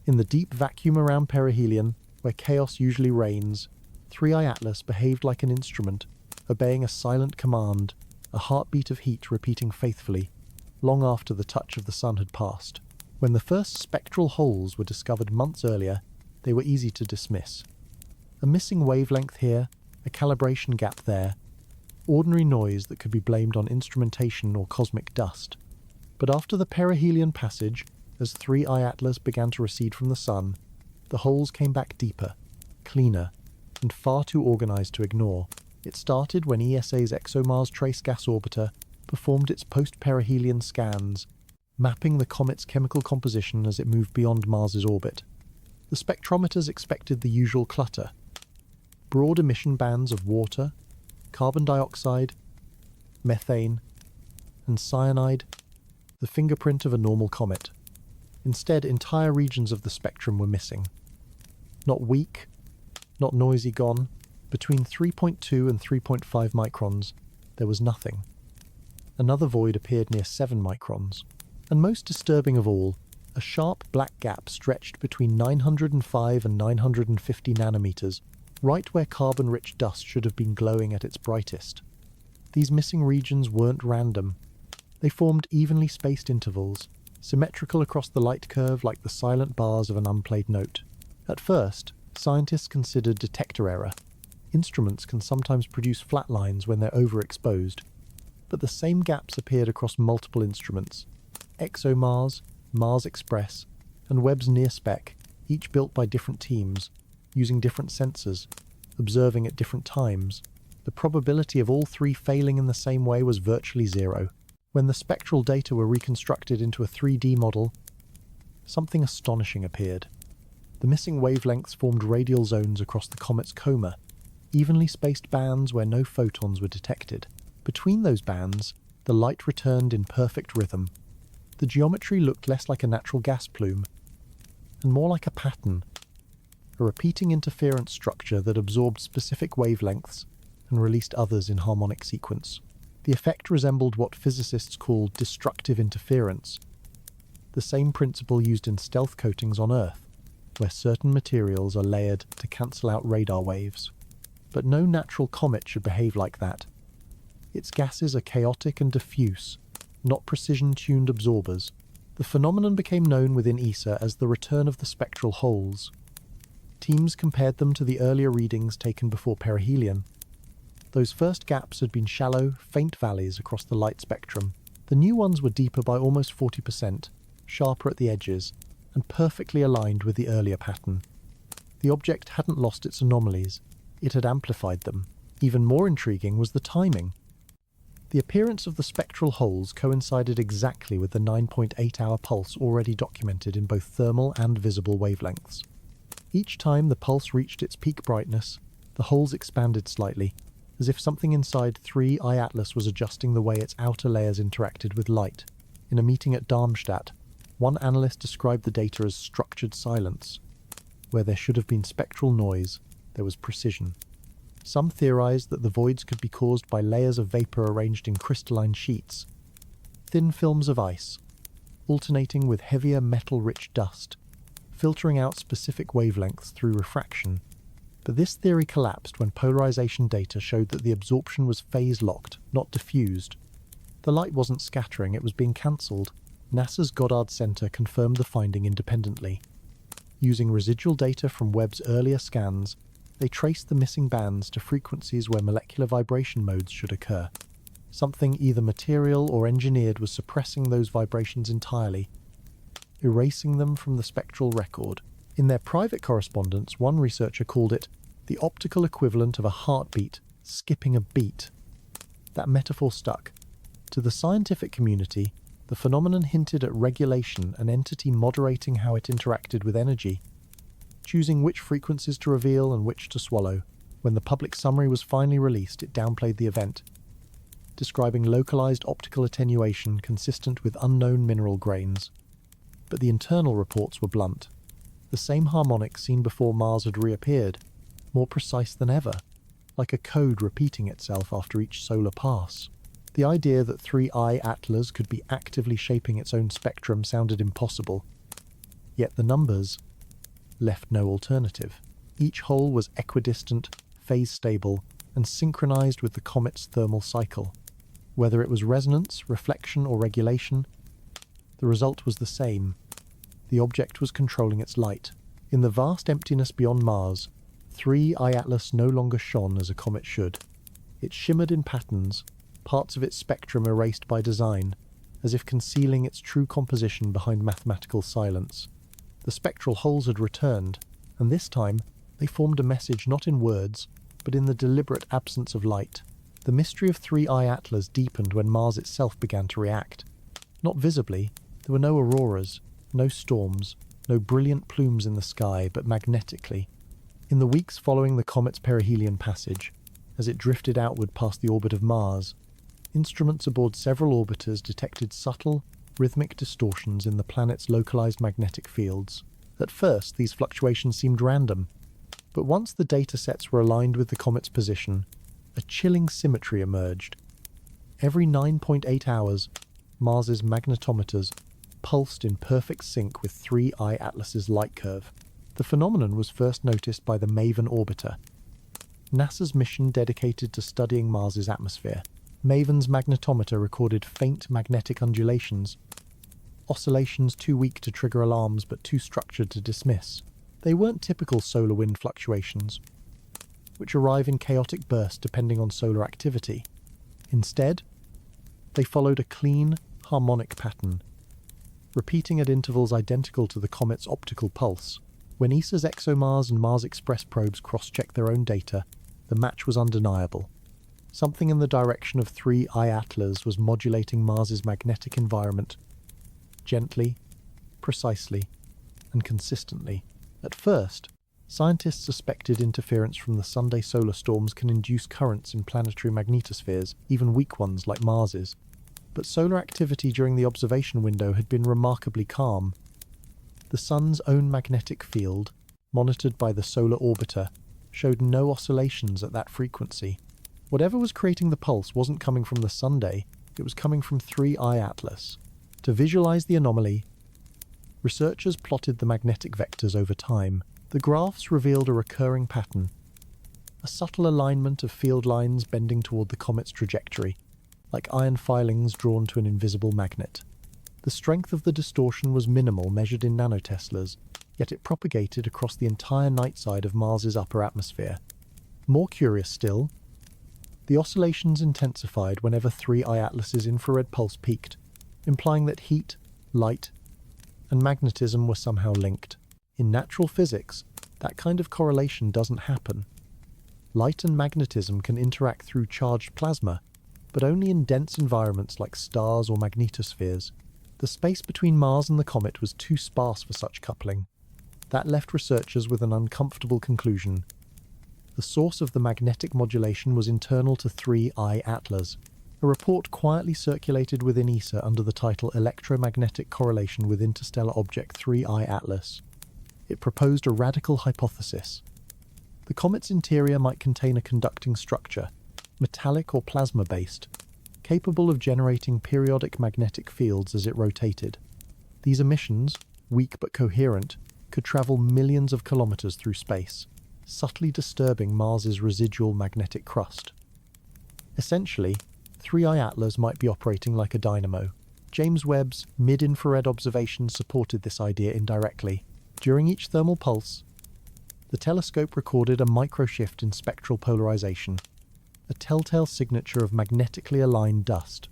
In the deep vacuum around perihelion, where chaos usually reigns, 3I-ATLAS behaved like an instrument, obeying a silent command, a heartbeat of heat repeating faithfully, long after the touch of the sun had passed. When the first spectral holes were discovered months earlier, they were easy to dismiss. A missing wavelength here, a calibration gap there, ordinary noise that could be blamed on instrumentation or cosmic dust. But after the perihelion passage, as 3I-ATLAS began to recede from the sun, the holes came back deeper, cleaner, and far too organized to ignore. It started when ESA's ExoMars Trace Gas Orbiter performed its post-perihelion scans, mapping the comet's chemical composition as it moved beyond Mars's orbit. The spectrometers expected the usual clutter: broad emission bands of water, carbon dioxide, methane, and cyanide, the fingerprint of a normal comet. Instead, entire regions of the spectrum were missing. Not weak, not noisy gone, between 3.2 and 3.5 microns, there was nothing. Another void appeared near 7 microns. And most disturbing of all, a sharp black gap stretched between 905 and 950 nanometers, right where carbon-rich dust should have been glowing at its brightest. These missing regions weren't random. They formed evenly spaced intervals, symmetrical across the light curve like the silent bars of an unplayed note. At first, scientists considered detector error. Instruments can sometimes produce flat lines when they're overexposed. But the same gaps appeared across multiple instruments: ExoMars, Mars Express, and Webb's NearSpec, each built by different teams, using different sensors, observing at different times. The probability of all three failing in the same way was virtually zero. When the spectral data were reconstructed into a 3D model, something astonishing appeared. The missing wavelengths formed radial zones across the comet's coma, evenly spaced bands where no photons were detected. Between those bands, the light returned in perfect rhythm. The geometry looked less like a natural gas plume, and more like a pattern, a repeating interference structure that absorbed specific wavelengths and released others in harmonic sequence. The effect resembled what physicists call destructive interference, the same principle used in stealth coatings on Earth, where certain materials are layered to cancel out radar waves. But no natural comet should behave like that. Its gases are chaotic and diffuse, not precision-tuned absorbers. The phenomenon became known within ESA as the return of the spectral holes. Teams compared them to the earlier readings taken before perihelion. Those first gaps had been shallow, faint valleys across the light spectrum. The new ones were deeper by almost 40%, sharper at the edges, and perfectly aligned with the earlier pattern. The object hadn't lost its anomalies, it had amplified them. Even more intriguing was the timing. The appearance of the spectral holes coincided exactly with the 9.8-hour pulse already documented in both thermal and visible wavelengths. Each time the pulse reached its peak brightness, the holes expanded slightly, as if something inside 3I-ATLAS was adjusting the way its outer layers interacted with light. In a meeting at Darmstadt, one analyst described the data as structured silence. Where there should have been spectral noise, there was precision. Some theorized that the voids could be caused by layers of vapor arranged in crystalline sheets, thin films of ice, alternating with heavier metal-rich dust, filtering out specific wavelengths through refraction. But this theory collapsed when polarization data showed that the absorption was phase-locked, not diffused. The light wasn't scattering, it was being cancelled. NASA's Goddard Center confirmed the finding independently. Using residual data from Webb's earlier scans, they traced the missing bands to frequencies where molecular vibration modes should occur. Something either material or engineered was suppressing those vibrations entirely, erasing them from the spectral record. In their private correspondence, one researcher called it the optical equivalent of a heartbeat skipping a beat. That metaphor stuck. To the scientific community, the phenomenon hinted at regulation, an entity moderating how it interacted with energy, choosing which frequencies to reveal and which to swallow. When the public summary was finally released, it downplayed the event, describing localized optical attenuation consistent with unknown mineral grains. But the internal reports were blunt. The same harmonics seen before Mars had reappeared, more precise than ever, like a code repeating itself after each solar pass. The idea that 3I-ATLAS could be actively shaping its own spectrum sounded impossible, yet the numbers left no alternative. Each hole was equidistant, phase-stable, and synchronized with the comet's thermal cycle. Whether it was resonance, reflection, or regulation, the result was the same. The object was controlling its light. In the vast emptiness beyond Mars, 3I-ATLAS no longer shone as a comet should. It shimmered in patterns, parts of its spectrum erased by design, as if concealing its true composition behind mathematical silence. The spectral holes had returned, and this time they formed a message not in words, but in the deliberate absence of light. The mystery of 3I-ATLAS deepened when Mars itself began to react. Not visibly, there were no auroras, no storms, no brilliant plumes in the sky, but magnetically. In the weeks following the comet's perihelion passage, as it drifted outward past the orbit of Mars, instruments aboard several orbiters detected subtle, rhythmic distortions in the planet's localized magnetic fields. At first, these fluctuations seemed random, but once the data sets were aligned with the comet's position, a chilling symmetry emerged. Every 9.8 hours, Mars's magnetometers pulsed in perfect sync with 3I-ATLAS's light curve. The phenomenon was first noticed by the MAVEN orbiter, NASA's mission dedicated to studying Mars's atmosphere. MAVEN's magnetometer recorded faint magnetic undulations, oscillations too weak to trigger alarms but too structured to dismiss. They weren't typical solar wind fluctuations, which arrive in chaotic bursts depending on solar activity. Instead, they followed a clean, harmonic pattern, repeating at intervals identical to the comet's optical pulse. When ESA's ExoMars and Mars Express probes cross-checked their own data, the match was undeniable. Something in the direction of 3I-ATLAS was modulating Mars's magnetic environment gently, precisely, and consistently. At first, scientists suspected interference from the Sunday solar storms can induce currents in planetary magnetospheres, even weak ones like Mars's. But solar activity during the observation window had been remarkably calm. The Sun's own magnetic field, monitored by the solar orbiter, showed no oscillations at that frequency. Whatever was creating the pulse wasn't coming from the Sunday, it was coming from 3I-ATLAS. To visualize the anomaly, researchers plotted the magnetic vectors over time. The graphs revealed a recurring pattern, a subtle alignment of field lines bending toward the comet's trajectory, like iron filings drawn to an invisible magnet. The strength of the distortion was minimal, measured in nanoteslas, yet it propagated across the entire night side of Mars's upper atmosphere. More curious still, the oscillations intensified whenever 3I-ATLAS's infrared pulse peaked, implying that heat, light, and magnetism were somehow linked. In natural physics, that kind of correlation doesn't happen. Light and magnetism can interact through charged plasma, but only in dense environments like stars or magnetospheres. The space between Mars and the comet was too sparse for such coupling. That left researchers with an uncomfortable conclusion. The source of the magnetic modulation was internal to 3I-ATLAS. A report quietly circulated within ESA under the title Electromagnetic Correlation with Interstellar Object 3I-ATLAS. It proposed a radical hypothesis. The comet's interior might contain a conducting structure, metallic or plasma-based, capable of generating periodic magnetic fields as it rotated. These emissions, weak but coherent, could travel millions of kilometers through space, subtly disturbing Mars's residual magnetic crust. Essentially, 3I-ATLAS might be operating like a dynamo. James Webb's mid-infrared observations supported this idea indirectly. During each thermal pulse, the telescope recorded a microshift in spectral polarization, a telltale signature of magnetically aligned dust.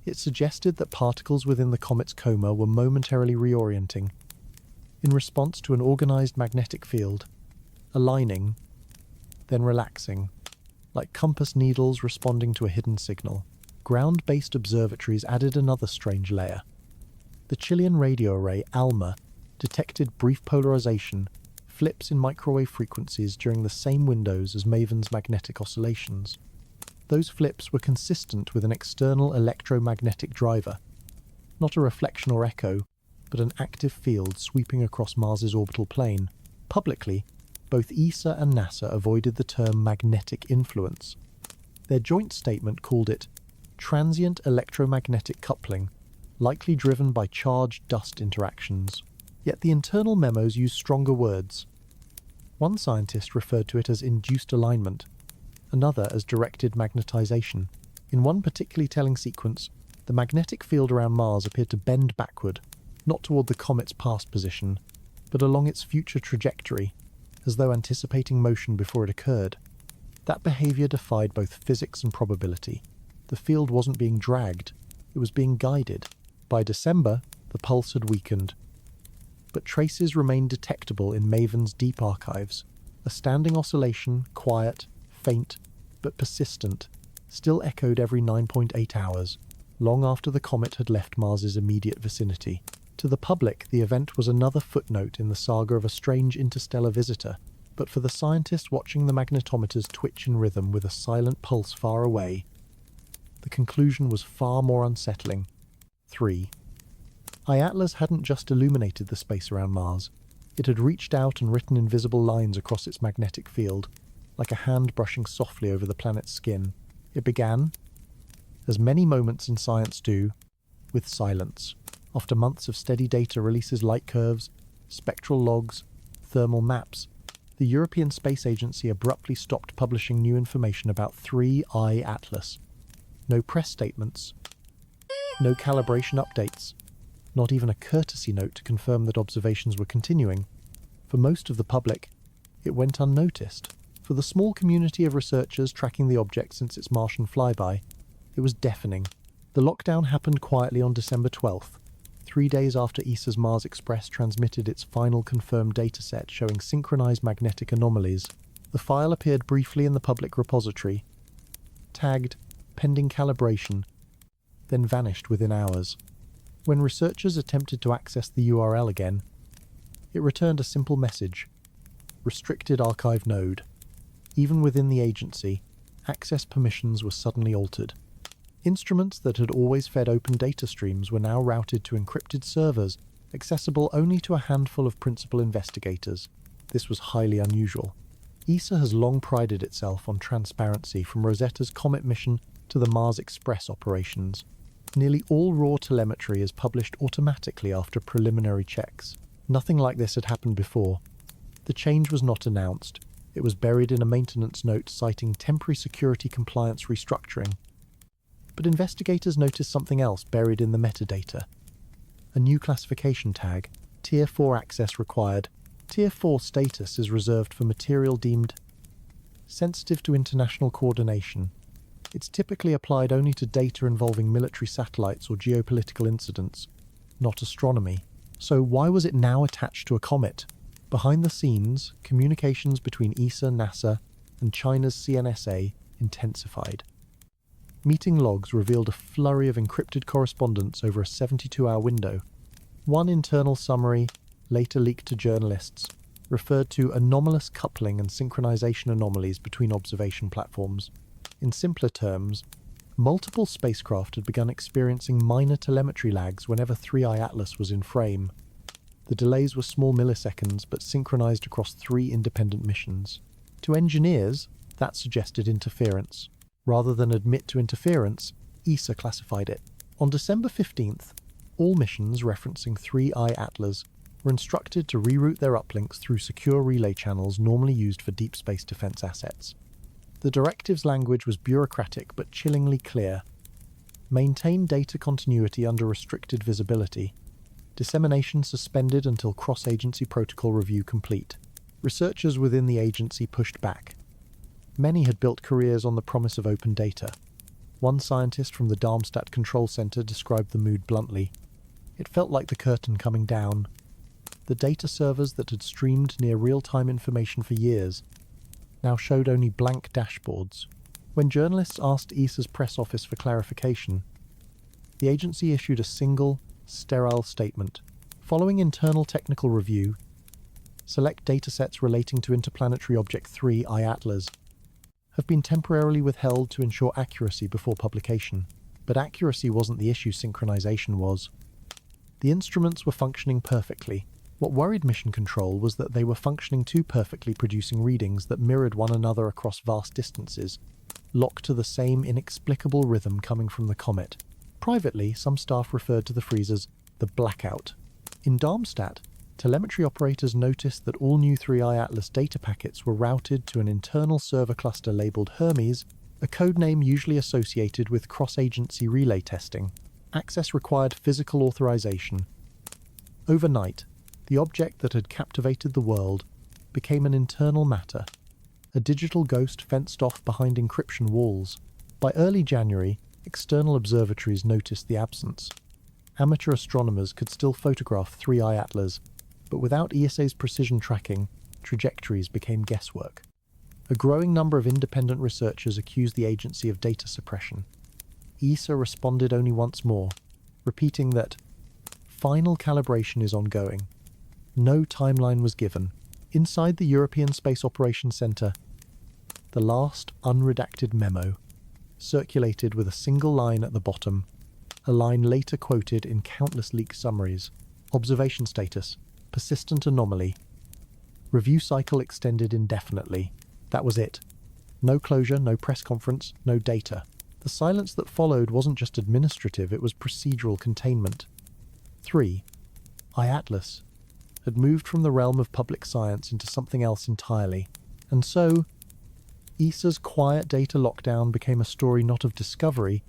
It suggested that particles within the comet's coma were momentarily reorienting in response to an organized magnetic field, aligning, then relaxing, like compass needles responding to a hidden signal. Ground-based observatories added another strange layer. The Chilean radio array ALMA detected brief polarization, flips in microwave frequencies during the same windows as MAVEN's magnetic oscillations. Those flips were consistent with an external electromagnetic driver, not a reflection or echo, but an active field sweeping across Mars's orbital plane. Publicly, Both ESA and NASA avoided the term magnetic influence. Their joint statement called it transient electromagnetic coupling, likely driven by charge-dust interactions. Yet the internal memos use stronger words. One scientist referred to it as induced alignment, another as directed magnetization. In one particularly telling sequence, the magnetic field around Mars appeared to bend backward, not toward the comet's past position, but along its future trajectory, as though anticipating motion before it occurred. That behavior defied both physics and probability. The field wasn't being dragged, it was being guided. By December, the pulse had weakened, but traces remained detectable in MAVEN's deep archives. A standing oscillation, quiet, faint, but persistent, still echoed every 9.8 hours, long after the comet had left Mars's immediate vicinity. To the public, the event was another footnote in the saga of a strange interstellar visitor, but for the scientists watching the magnetometers twitch in rhythm with a silent pulse far away, the conclusion was far more unsettling. 3I-ATLAS hadn't just illuminated the space around Mars. It had reached out and written invisible lines across its magnetic field, like a hand brushing softly over the planet's skin. It began, as many moments in science do, with silence. After months of steady data releases, light curves, spectral logs, thermal maps, the European Space Agency abruptly stopped publishing new information about 3I-ATLAS. No press statements, no calibration updates, not even a courtesy note to confirm that observations were continuing. For most of the public, it went unnoticed. For the small community of researchers tracking the object since its Martian flyby, it was deafening. The lockdown happened quietly on December 12th, 3 days after ESA's Mars Express transmitted its final confirmed dataset showing synchronized magnetic anomalies. The file appeared briefly in the public repository, tagged pending calibration, then vanished within hours. When researchers attempted to access the URL again, it returned a simple message: restricted archive node. Even within the agency, access permissions were suddenly altered. Instruments that had always fed open data streams were now routed to encrypted servers, accessible only to a handful of principal investigators. This was highly unusual. ESA has long prided itself on transparency, from Rosetta's Comet mission to the Mars Express operations. Nearly all raw telemetry is published automatically after preliminary checks. Nothing like this had happened before. The change was not announced. It was buried in a maintenance note citing temporary security compliance restructuring. But investigators noticed something else buried in the metadata. A new classification tag, Tier 4 access required. Tier 4 status is reserved for material deemed sensitive to international coordination. It's typically applied only to data involving military satellites or geopolitical incidents, not astronomy. So why was it now attached to a comet? Behind the scenes, communications between ESA, NASA, and China's CNSA intensified. Meeting logs revealed a flurry of encrypted correspondence over a 72-hour window. One internal summary, later leaked to journalists, referred to anomalous coupling and synchronization anomalies between observation platforms. In simpler terms, multiple spacecraft had begun experiencing minor telemetry lags whenever 3I-ATLAS was in frame. The delays were small milliseconds, but synchronized across 3 independent missions. To engineers, that suggested interference. Rather than admit to interference, ESA classified it. On December 15th, all missions referencing 3I-ATLAS were instructed to reroute their uplinks through secure relay channels normally used for deep space defense assets. The directive's language was bureaucratic but chillingly clear. Maintain data continuity under restricted visibility. Dissemination suspended until cross-agency protocol review complete. Researchers within the agency pushed back. Many had built careers on the promise of open data. One scientist from the Darmstadt Control Center described the mood bluntly. It felt like the curtain coming down. The data servers that had streamed near real-time information for years now showed only blank dashboards. When journalists asked ESA's press office for clarification, the agency issued a single, sterile statement. Following internal technical review, select datasets relating to interplanetary object 3I-ATLAS have been temporarily withheld to ensure accuracy before publication. But accuracy wasn't the issue, synchronization was. The instruments were functioning perfectly. What worried Mission Control was that they were functioning too perfectly, producing readings that mirrored one another across vast distances, locked to the same inexplicable rhythm coming from the comet. Privately, some staff referred to the freeze as the blackout. In Darmstadt, telemetry operators noticed that all new 3I-ATLAS data packets were routed to an internal server cluster labelled Hermes, a codename usually associated with cross-agency relay testing. Access required physical authorization. Overnight, the object that had captivated the world became an internal matter, a digital ghost fenced off behind encryption walls. By early January, external observatories noticed the absence. Amateur astronomers could still photograph 3I-ATLAS, but without ESA's precision tracking, trajectories became guesswork. A growing number of independent researchers accused the agency of data suppression. ESA responded only once more, repeating that final calibration is ongoing. No timeline was given. Inside the European Space Operations Centre, the last unredacted memo, circulated with a single line at the bottom, a line later quoted in countless leaked summaries. Observation status: persistent anomaly. Review cycle extended indefinitely. That was it. No closure, no press conference, no data. The silence that followed wasn't just administrative, it was procedural containment. 3I-ATLAS had moved from the realm of public science into something else entirely. And so, ESA's quiet data lockdown became a story not of discovery,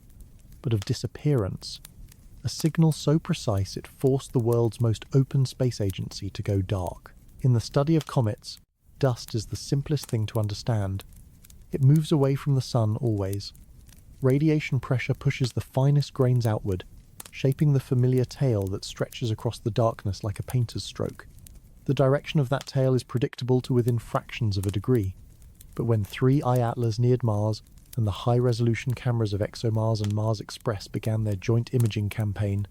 but of disappearance. A signal so precise it forced the world's most open space agency to go dark. In the study of comets, dust is the simplest thing to understand. It moves away from the sun always. Radiation pressure pushes the finest grains outward, shaping the familiar tail that stretches across the darkness like a painter's stroke. The direction of that tail is predictable to within fractions of a degree. But when 3I-ATLAS neared Mars, and the high-resolution cameras of ExoMars and Mars Express began their joint imaging campaign,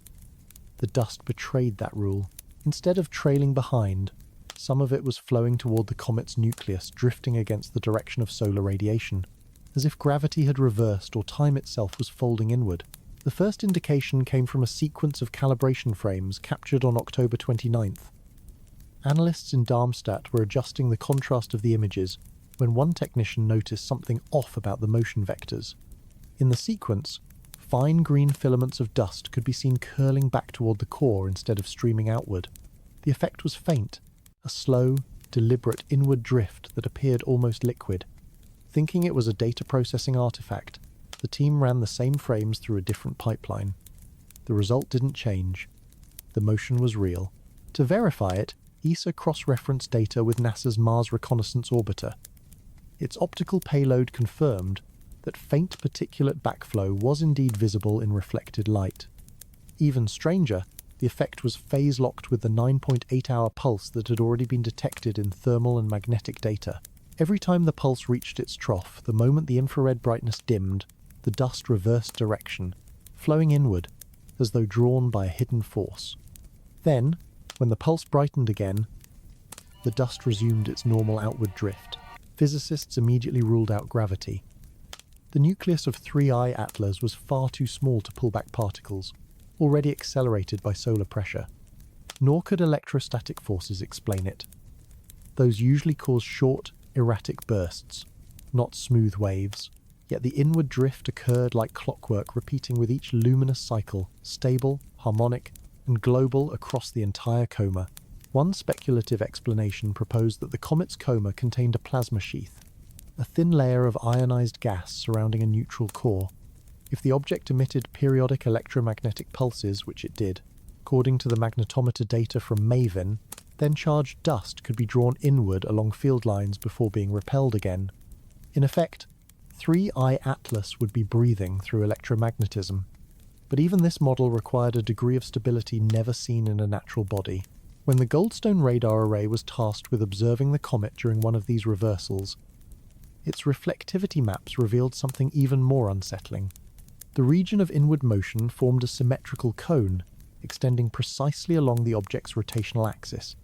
the dust betrayed that rule. Instead of trailing behind, some of it was flowing toward the comet's nucleus, drifting against the direction of solar radiation, as if gravity had reversed or time itself was folding inward. The first indication came from a sequence of calibration frames captured on October 29th. Analysts in Darmstadt were adjusting the contrast of the images when one technician noticed something off about the motion vectors. In the sequence, fine green filaments of dust could be seen curling back toward the core instead of streaming outward. The effect was faint, a slow, deliberate inward drift that appeared almost liquid. Thinking it was a data processing artifact, the team ran the same frames through a different pipeline. The result didn't change. The motion was real. To verify it, ESA cross-referenced data with NASA's Mars Reconnaissance Orbiter. Its optical payload confirmed that faint particulate backflow was indeed visible in reflected light. Even stranger, the effect was phase-locked with the 9.8-hour pulse that had already been detected in thermal and magnetic data. Every time the pulse reached its trough, the moment the infrared brightness dimmed, the dust reversed direction, flowing inward, as though drawn by a hidden force. Then, when the pulse brightened again, the dust resumed its normal outward drift. Physicists immediately ruled out gravity. The nucleus of 3I-ATLAS was far too small to pull back particles, already accelerated by solar pressure. Nor could electrostatic forces explain it. Those usually cause short, erratic bursts, not smooth waves. Yet the inward drift occurred like clockwork, repeating with each luminous cycle, stable, harmonic, and global across the entire coma. One speculative explanation proposed that the comet's coma contained a plasma sheath, a thin layer of ionized gas surrounding a neutral core. If the object emitted periodic electromagnetic pulses, which it did, according to the magnetometer data from MAVEN, then charged dust could be drawn inward along field lines before being repelled again. In effect, 3I-ATLAS would be breathing through electromagnetism. But even this model required a degree of stability never seen in a natural body. When the Goldstone radar array was tasked with observing the comet during one of these reversals, its reflectivity maps revealed something even more unsettling. The region of inward motion formed a symmetrical cone, extending precisely along the object's rotational axis,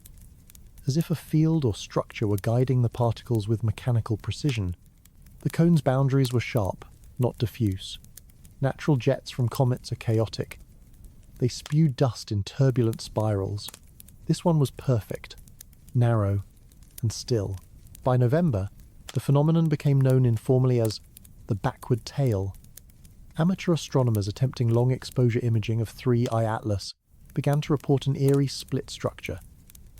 as if a field or structure were guiding the particles with mechanical precision. The cone's boundaries were sharp, not diffuse. Natural jets from comets are chaotic. They spew dust in turbulent spirals. This one was perfect, narrow, and still. By November, the phenomenon became known informally as the backward tail. Amateur astronomers attempting long-exposure imaging of 3I-ATLAS began to report an eerie split structure,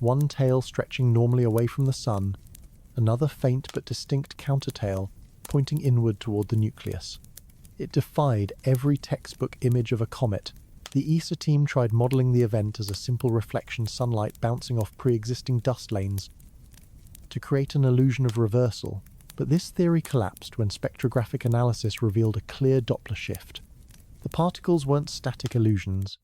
one tail stretching normally away from the Sun, another faint but distinct countertail pointing inward toward the nucleus. It defied every textbook image of a comet. The ESA team tried modelling the event as a simple reflection sunlight bouncing off pre-existing dust lanes to create an illusion of reversal, but this theory collapsed when spectrographic analysis revealed a clear Doppler shift. The particles weren't static illusions.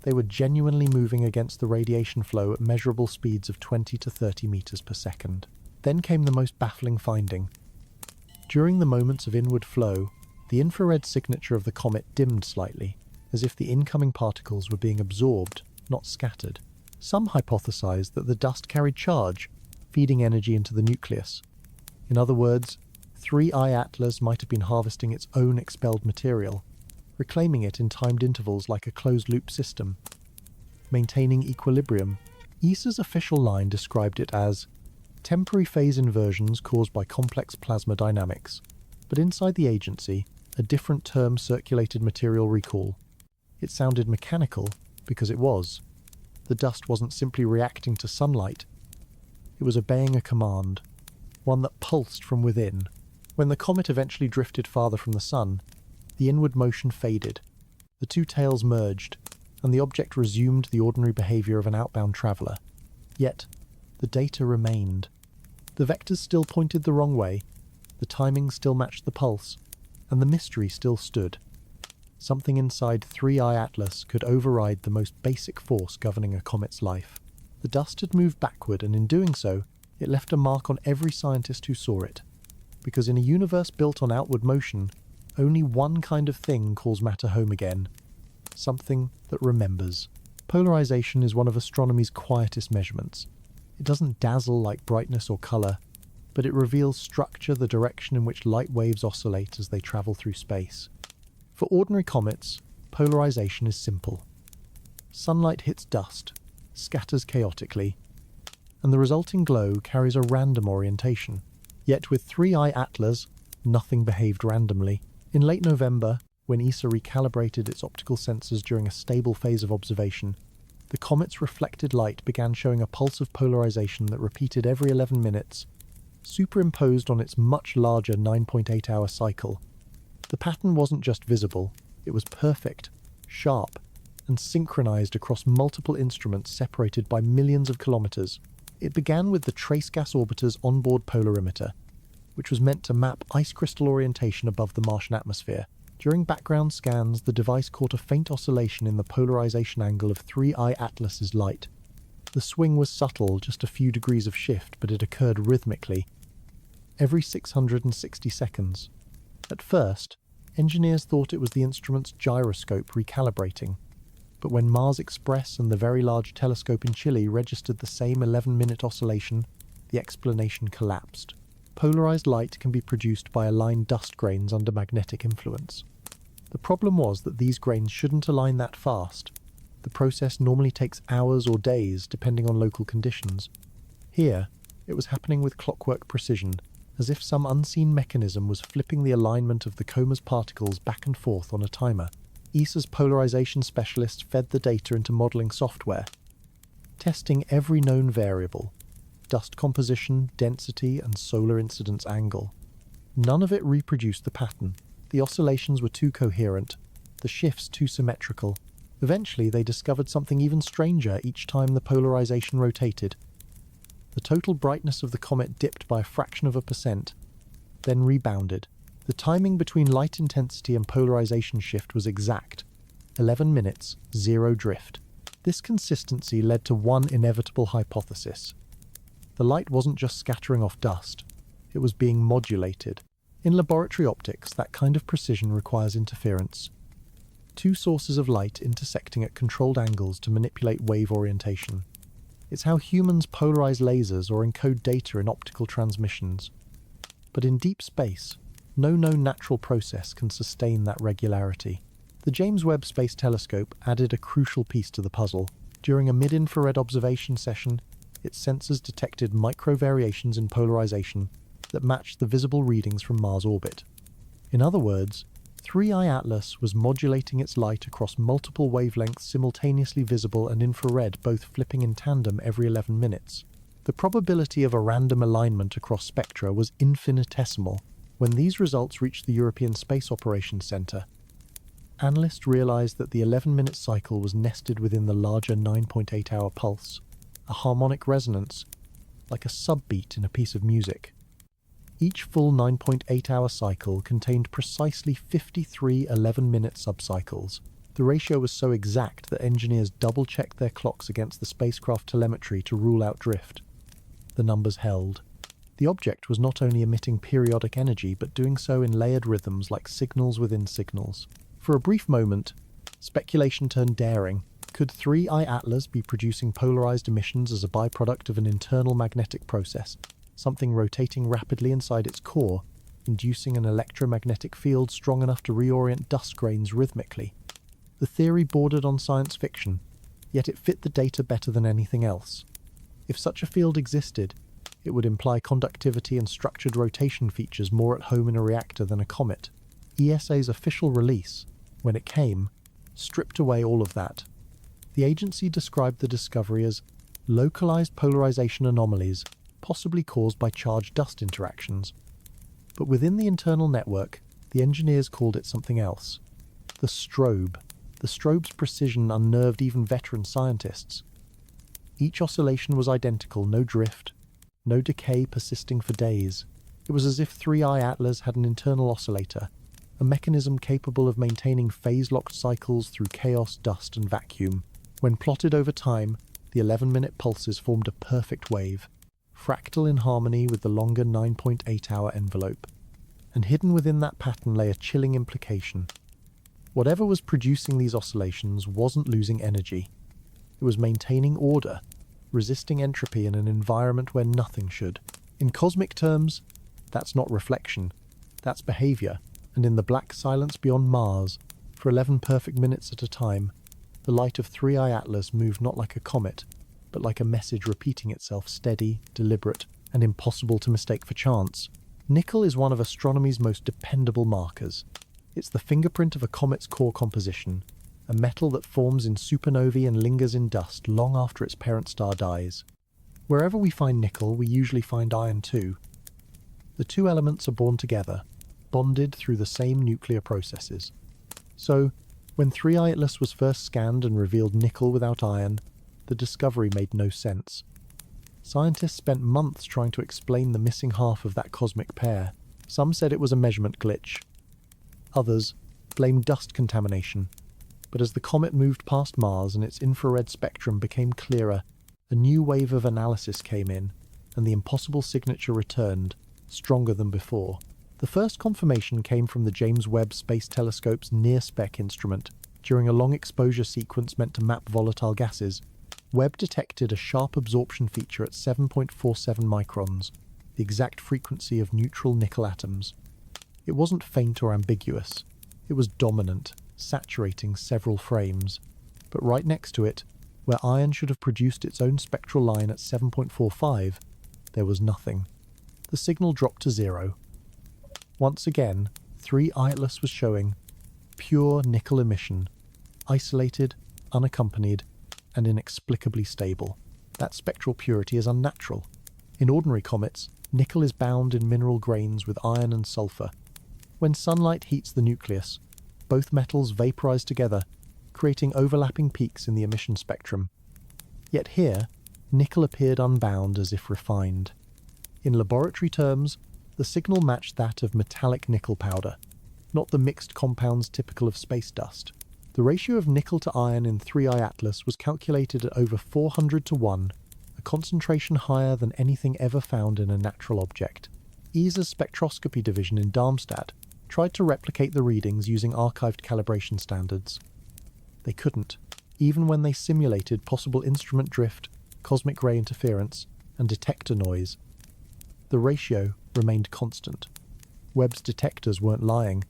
They were genuinely moving against the radiation flow at measurable speeds of 20 to 30 meters per second. Then came the most baffling finding. During the moments of inward flow, the infrared signature of the comet dimmed slightly, as if the incoming particles were being absorbed, not scattered. Some hypothesized that the dust carried charge, feeding energy into the nucleus. In other words, 3I-ATLAS might have been harvesting its own expelled material, reclaiming it in timed intervals like a closed-loop system. Maintaining equilibrium, ESA's official line described it as temporary phase inversions caused by complex plasma dynamics, but inside the agency, a different term circulated: material recall. It sounded mechanical because it was. The dust wasn't simply reacting to sunlight. It was obeying a command, one that pulsed from within. When the comet eventually drifted farther from the Sun, the inward motion faded, the two tails merged, and the object resumed the ordinary behavior of an outbound traveler. Yet, the data remained. The vectors still pointed the wrong way, the timing still matched the pulse, and the mystery still stood. Something inside 3I-ATLAS could override the most basic force governing a comet's life. The dust had moved backward, and in doing so, it left a mark on every scientist who saw it. Because in a universe built on outward motion, only one kind of thing calls matter home again. Something that remembers. Polarization is one of astronomy's quietest measurements. It doesn't dazzle like brightness or color, but it reveals structure, the direction in which light waves oscillate as they travel through space. For ordinary comets, polarization is simple. Sunlight hits dust, scatters chaotically, and the resulting glow carries a random orientation. Yet with 3I-ATLAS, nothing behaved randomly. In late November, when ESA recalibrated its optical sensors during a stable phase of observation, the comet's reflected light began showing a pulse of polarization that repeated every 11 minutes, superimposed on its much larger 9.8-hour cycle. The pattern wasn't just visible, it was perfect, sharp, and synchronized across multiple instruments separated by millions of kilometers. It began with the trace gas orbiter's onboard polarimeter, which was meant to map ice crystal orientation above the Martian atmosphere. During background scans, the device caught a faint oscillation in the polarization angle of 3I-ATLAS's light. The swing was subtle, just a few degrees of shift, but it occurred rhythmically, every 660 seconds. At first, engineers thought it was the instrument's gyroscope recalibrating, but when Mars Express and the Very Large Telescope in Chile registered the same 11-minute oscillation, the explanation collapsed. Polarized light can be produced by aligned dust grains under magnetic influence. The problem was that these grains shouldn't align that fast. The process normally takes hours or days, depending on local conditions. Here, it was happening with clockwork precision, as if some unseen mechanism was flipping the alignment of the coma's particles back and forth on a timer. ESA's polarization specialists fed the data into modeling software, testing every known variable: dust composition, density, and solar incidence angle. None of it reproduced the pattern. The oscillations were too coherent, the shifts too symmetrical. Eventually, they discovered something even stranger each time the polarization rotated. The total brightness of the comet dipped by a fraction of a percent, then rebounded. The timing between light intensity and polarization shift was exact: 11 minutes, 0 drift. This consistency led to one inevitable hypothesis. The light wasn't just scattering off dust, it was being modulated. In laboratory optics, that kind of precision requires interference. Two sources of light intersecting at controlled angles to manipulate wave orientation. It's how humans polarize lasers or encode data in optical transmissions. But in deep space, no known natural process can sustain that regularity. The James Webb Space Telescope added a crucial piece to the puzzle. During a mid-infrared observation session, its sensors detected micro-variations in polarization that matched the visible readings from Mars' orbit. In other words, 3I-ATLAS was modulating its light across multiple wavelengths simultaneously visible and infrared, both flipping in tandem every 11 minutes. The probability of a random alignment across spectra was infinitesimal. When these results reached the European Space Operations Centre, analysts realized that the 11-minute cycle was nested within the larger 9.8-hour pulse, a harmonic resonance, like a subbeat in a piece of music. Each full 9.8-hour cycle contained precisely 53 11-minute subcycles. The ratio was so exact that engineers double-checked their clocks against the spacecraft telemetry to rule out drift. The numbers held. The object was not only emitting periodic energy, but doing so in layered rhythms like signals within signals. For a brief moment, speculation turned daring. Could 3I-ATLAS be producing polarized emissions as a byproduct of an internal magnetic process, something rotating rapidly inside its core, inducing an electromagnetic field strong enough to reorient dust grains rhythmically? The theory bordered on science fiction, yet it fit the data better than anything else. If such a field existed, it would imply conductivity and structured rotation features more at home in a reactor than a comet. ESA's official release, when it came, stripped away all of that. The agency described the discovery as localized polarization anomalies, possibly caused by charged dust interactions. But within the internal network, the engineers called it something else. The strobe. The strobe's precision unnerved even veteran scientists. Each oscillation was identical, no drift, no decay persisting for days. It was as if 3I-ATLAS had an internal oscillator, a mechanism capable of maintaining phase-locked cycles through chaos, dust, and vacuum. When plotted over time, the 11-minute pulses formed a perfect wave, fractal in harmony with the longer 9.8-hour envelope. And hidden within that pattern lay a chilling implication. Whatever was producing these oscillations wasn't losing energy. It was maintaining order, resisting entropy in an environment where nothing should. In cosmic terms, that's not reflection, that's behavior. And in the black silence beyond Mars, for 11 perfect minutes at a time, the light of 3I-ATLAS moved not like a comet, but like a message repeating itself, steady, deliberate, and impossible to mistake for chance. Nickel is one of astronomy's most dependable markers. It's the fingerprint of a comet's core composition, a metal that forms in supernovae and lingers in dust long after its parent star dies. Wherever we find nickel, we usually find iron too. The two elements are born together, bonded through the same nuclear processes. So, when 3I-ATLAS was first scanned and revealed nickel without iron, the discovery made no sense. Scientists spent months trying to explain the missing half of that cosmic pair. Some said it was a measurement glitch. Others blamed dust contamination. But as the comet moved past Mars and its infrared spectrum became clearer, a new wave of analysis came in, and the impossible signature returned, stronger than before. The first confirmation came from the James Webb Space Telescope's near-spec instrument. During a long exposure sequence meant to map volatile gases, Webb detected a sharp absorption feature at 7.47 microns, the exact frequency of neutral nickel atoms. It wasn't faint or ambiguous. It was dominant, saturating several frames. But right next to it, where iron should have produced its own spectral line at 7.45, there was nothing. The signal dropped to zero. Once again, 3I-ATLAS was showing pure nickel emission, isolated, unaccompanied, and inexplicably stable. That spectral purity is unnatural. In ordinary comets, nickel is bound in mineral grains with iron and sulfur. When sunlight heats the nucleus, both metals vaporize together, creating overlapping peaks in the emission spectrum. Yet here, nickel appeared unbound, as if refined. In laboratory terms, the signal matched that of metallic nickel powder, not the mixed compounds typical of space dust. The ratio of nickel to iron in 3I-ATLAS was calculated at over 400 to 1, a concentration higher than anything ever found in a natural object. ESA's spectroscopy division in Darmstadt tried to replicate the readings using archived calibration standards. They couldn't, even when they simulated possible instrument drift, cosmic ray interference, and detector noise. The ratio remained constant. Webb's detectors weren't lying.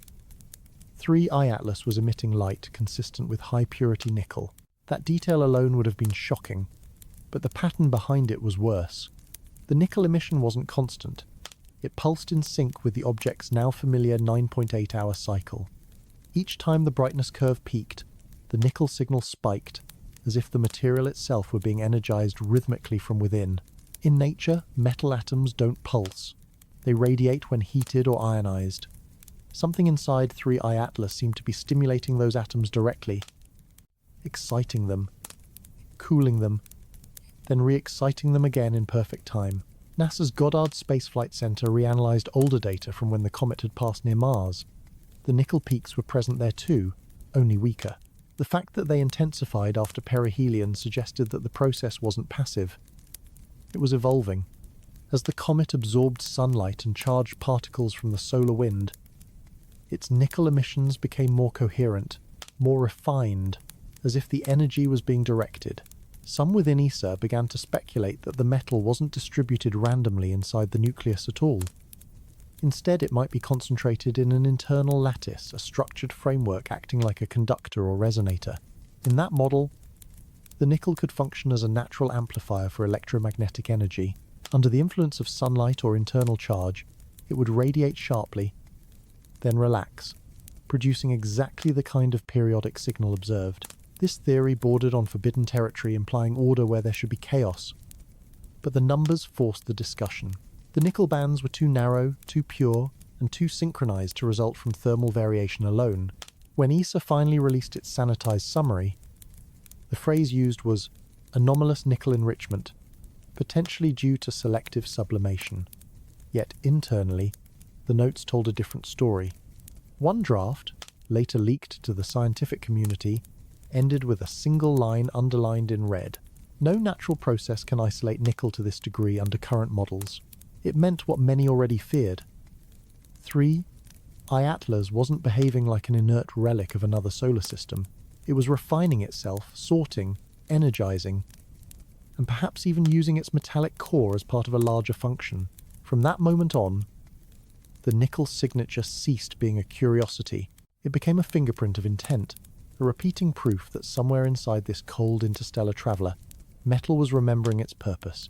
3I-ATLAS was emitting light consistent with high-purity nickel. That detail alone would have been shocking, but the pattern behind it was worse. The nickel emission wasn't constant. It pulsed in sync with the object's now familiar 9.8-hour cycle. Each time the brightness curve peaked, the nickel signal spiked, as if the material itself were being energized rhythmically from within. In nature, metal atoms don't pulse. They radiate when heated or ionized. Something inside 3I-ATLAS seemed to be stimulating those atoms directly, exciting them, cooling them, then re-exciting them again in perfect time. NASA's Goddard Space Flight Center reanalyzed older data from when the comet had passed near Mars. The nickel peaks were present there too, only weaker. The fact that they intensified after perihelion suggested that the process wasn't passive. It was evolving. As the comet absorbed sunlight and charged particles from the solar wind, its nickel emissions became more coherent, more refined, as if the energy was being directed. Some within ESA began to speculate that the metal wasn't distributed randomly inside the nucleus at all. Instead, it might be concentrated in an internal lattice, a structured framework acting like a conductor or resonator. In that model, the nickel could function as a natural amplifier for electromagnetic energy. Under the influence of sunlight or internal charge, it would radiate sharply, then relax, producing exactly the kind of periodic signal observed. This theory bordered on forbidden territory, implying order where there should be chaos. But the numbers forced the discussion. The nickel bands were too narrow, too pure, and too synchronized to result from thermal variation alone. When ESA finally released its sanitized summary, the phrase used was anomalous nickel enrichment, potentially due to selective sublimation. Yet internally, the notes told a different story. One draft, later leaked to the scientific community, ended with a single line underlined in red. No natural process can isolate nickel to this degree under current models. It meant what many already feared. 3I-ATLAS wasn't behaving like an inert relic of another solar system. It was refining itself, sorting, energizing, and perhaps even using its metallic core as part of a larger function. From that moment on, the nickel signature ceased being a curiosity. It became a fingerprint of intent, a repeating proof that somewhere inside this cold interstellar traveler, metal was remembering its purpose,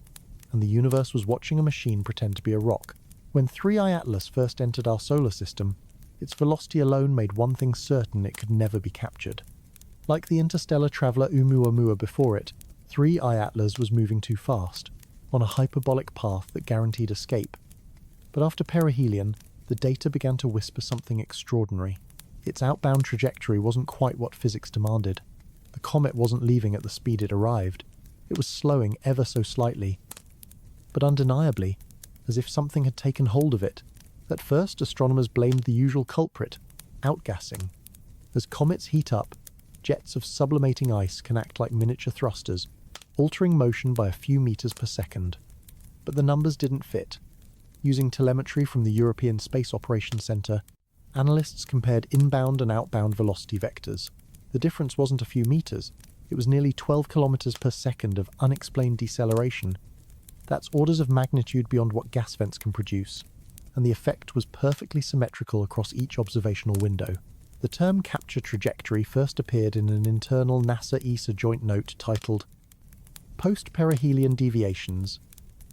and the universe was watching a machine pretend to be a rock. When 3I-ATLAS first entered our solar system, its velocity alone made one thing certain: it could never be captured. Like the interstellar traveler Oumuamua before it, 3I-ATLAS was moving too fast, on a hyperbolic path that guaranteed escape. But after perihelion, the data began to whisper something extraordinary. Its outbound trajectory wasn't quite what physics demanded. The comet wasn't leaving at the speed it arrived. It was slowing ever so slightly, but undeniably, as if something had taken hold of it. At first, astronomers blamed the usual culprit: outgassing. As comets heat up, jets of sublimating ice can act like miniature thrusters, altering motion by a few meters per second. But the numbers didn't fit. Using telemetry from the European Space Operations Centre, analysts compared inbound and outbound velocity vectors. The difference wasn't a few meters, it was nearly 12 kilometers per second of unexplained deceleration. That's orders of magnitude beyond what gas vents can produce, and the effect was perfectly symmetrical across each observational window. The term capture trajectory first appeared in an internal NASA-ESA joint note titled Post-Perihelion Deviations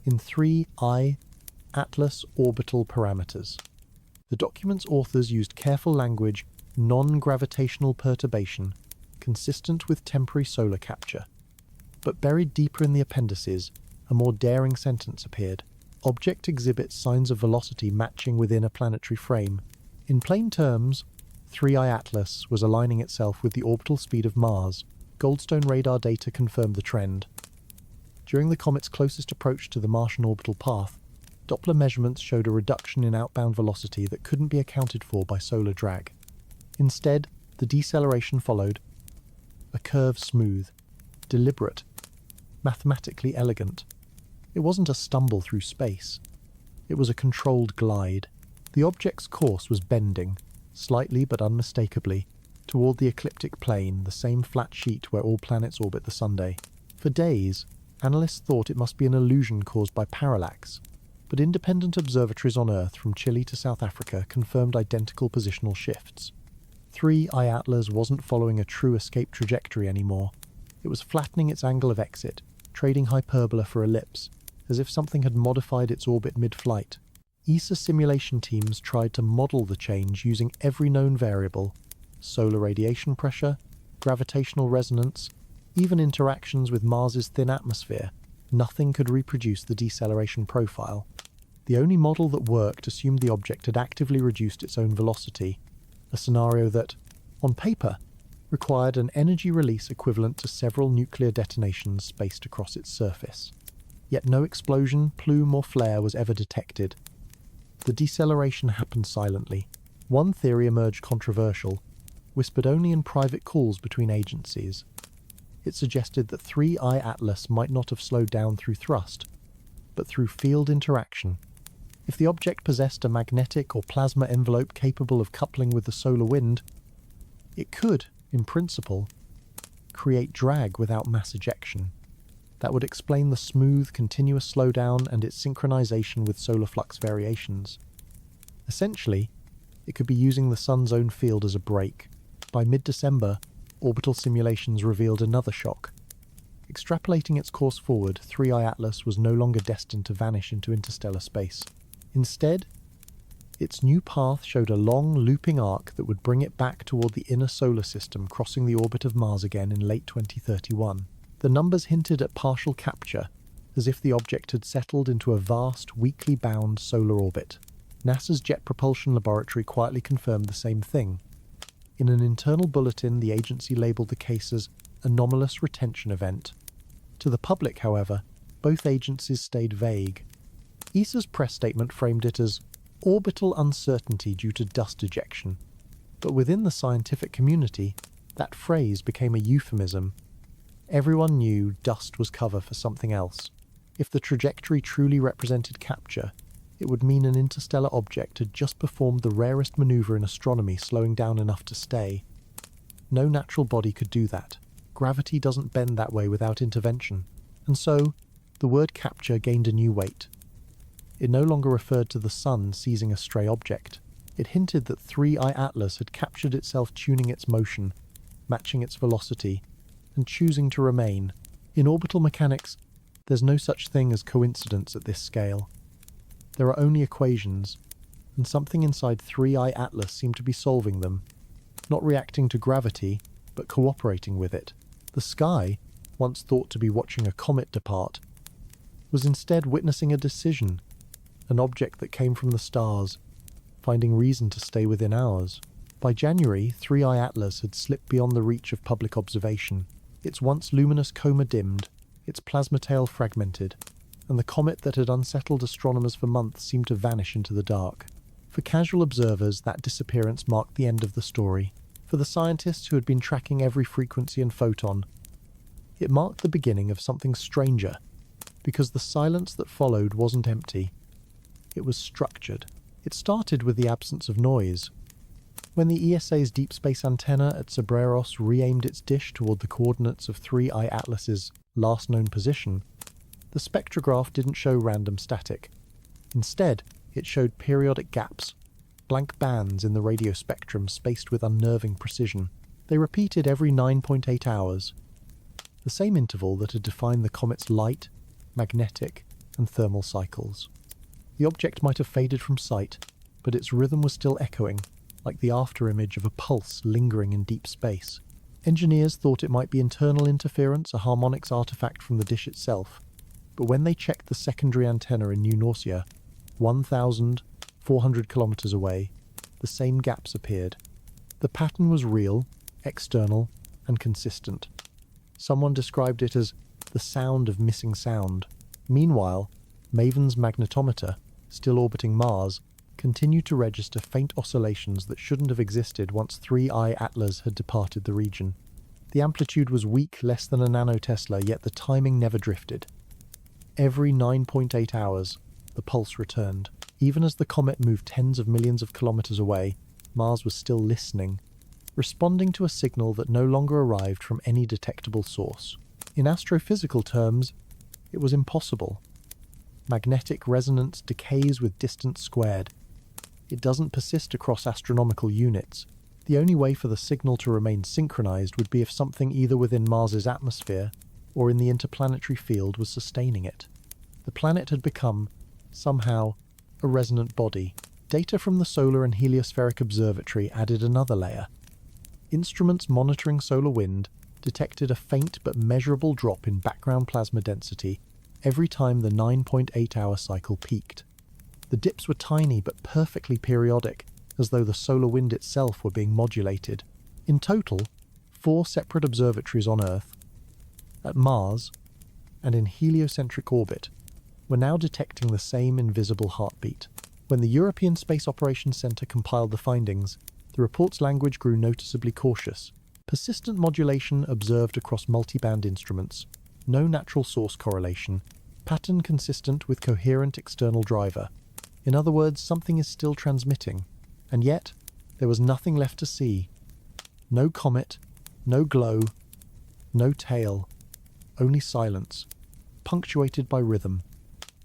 in 3I-ATLAS Orbital Parameters. The document's authors used careful language: non-gravitational perturbation, consistent with temporary solar capture. But buried deeper in the appendices, a more daring sentence appeared. Object exhibits signs of velocity matching within a planetary frame. In plain terms, 3I-ATLAS was aligning itself with the orbital speed of Mars. Goldstone radar data confirmed the trend. During the comet's closest approach to the Martian orbital path, Doppler measurements showed a reduction in outbound velocity that couldn't be accounted for by solar drag. Instead, the deceleration followed, a curve smooth, deliberate, mathematically elegant. It wasn't a stumble through space. It was a controlled glide. The object's course was bending, slightly but unmistakably, toward the ecliptic plane, the same flat sheet where all planets orbit the Sunday. For days, analysts thought it must be an illusion caused by parallax, but independent observatories on Earth from Chile to South Africa confirmed identical positional shifts. 3I-ATLAS wasn't following a true escape trajectory anymore. It was flattening its angle of exit, trading hyperbola for ellipse, as if something had modified its orbit mid-flight. ESA simulation teams tried to model the change using every known variable: solar radiation pressure, gravitational resonance, even interactions with Mars's thin atmosphere. Nothing could reproduce the deceleration profile. The only model that worked assumed the object had actively reduced its own velocity, a scenario that, on paper, required an energy release equivalent to several nuclear detonations spaced across its surface. Yet no explosion, plume, or flare was ever detected. The deceleration happened silently. One theory emerged controversial, whispered only in private calls between agencies. It suggested that 3I-ATLAS might not have slowed down through thrust, but through field interaction. If the object possessed a magnetic or plasma envelope capable of coupling with the solar wind, it could, in principle, create drag without mass ejection. That would explain the smooth, continuous slowdown and its synchronization with solar flux variations. Essentially, it could be using the sun's own field as a brake. By mid-December, orbital simulations revealed another shock. Extrapolating its course forward, 3I-ATLAS was no longer destined to vanish into interstellar space. Instead, its new path showed a long, looping arc that would bring it back toward the inner solar system, crossing the orbit of Mars again in late 2031. The numbers hinted at partial capture, as if the object had settled into a vast, weakly bound solar orbit. NASA's Jet Propulsion Laboratory quietly confirmed the same thing. In an internal bulletin, the agency labeled the case as anomalous retention event. To the public, however, both agencies stayed vague. ESA's press statement framed it as orbital uncertainty due to dust ejection. But within the scientific community, that phrase became a euphemism. Everyone knew dust was cover for something else. If the trajectory truly represented capture, it would mean an interstellar object had just performed the rarest maneuver in astronomy, slowing down enough to stay. No natural body could do that. Gravity doesn't bend that way without intervention. And so, the word capture gained a new weight. It no longer referred to the sun seizing a stray object. It hinted that 3I-ATLAS had captured itself, tuning its motion, matching its velocity, and choosing to remain. In orbital mechanics, there's no such thing as coincidence at this scale. There are only equations, and something inside 3I-ATLAS seemed to be solving them, not reacting to gravity, but cooperating with it. The sky, once thought to be watching a comet depart, was instead witnessing a decision, an object that came from the stars, finding reason to stay within ours. By January, 3I-ATLAS had slipped beyond the reach of public observation. Its once luminous coma dimmed, its plasma tail fragmented, and the comet that had unsettled astronomers for months seemed to vanish into the dark. For casual observers, that disappearance marked the end of the story. For the scientists who had been tracking every frequency and photon, it marked the beginning of something stranger, because the silence that followed wasn't empty. It was structured. It started with the absence of noise. When the ESA's deep space antenna at Cerberus re-aimed its dish toward the coordinates of 3I-ATLAS's last known position, the spectrograph didn't show random static. Instead, it showed periodic gaps, blank bands in the radio spectrum spaced with unnerving precision. They repeated every 9.8 hours, the same interval that had defined the comet's light, magnetic, and thermal cycles. The object might have faded from sight, but its rhythm was still echoing, like the afterimage of a pulse lingering in deep space. Engineers thought it might be internal interference, a harmonics artifact from the dish itself, but when they checked the secondary antenna in New Norcia, 1,400 kilometers away, the same gaps appeared. The pattern was real, external, and consistent. Someone described it as the sound of missing sound. Meanwhile, Maven's magnetometer, still orbiting Mars, continued to register faint oscillations that shouldn't have existed once 3I-ATLAS had departed the region. The amplitude was weak, less than a nanotesla, yet the timing never drifted. Every 9.8 hours, the pulse returned. Even as the comet moved tens of millions of kilometers away, Mars was still listening, responding to a signal that no longer arrived from any detectable source. In astrophysical terms, it was impossible. Magnetic resonance decays with distance squared. It doesn't persist across astronomical units. The only way for the signal to remain synchronized would be if something either within Mars's atmosphere or in the interplanetary field was sustaining it. The planet had become, somehow, a resonant body. Data from the Solar and Heliospheric Observatory added another layer. Instruments monitoring solar wind detected a faint but measurable drop in background plasma density every time the 9.8-hour cycle peaked. The dips were tiny but perfectly periodic, as though the solar wind itself were being modulated. In total, 4 separate observatories on Earth, at Mars, and in heliocentric orbit, were now detecting the same invisible heartbeat. When the European Space Operations Centre compiled the findings, the report's language grew noticeably cautious. Persistent modulation observed across multiband instruments, no natural source correlation, pattern consistent with coherent external driver. In other words, something is still transmitting, and yet there was nothing left to see. No comet, no glow, no tail, only silence, punctuated by rhythm.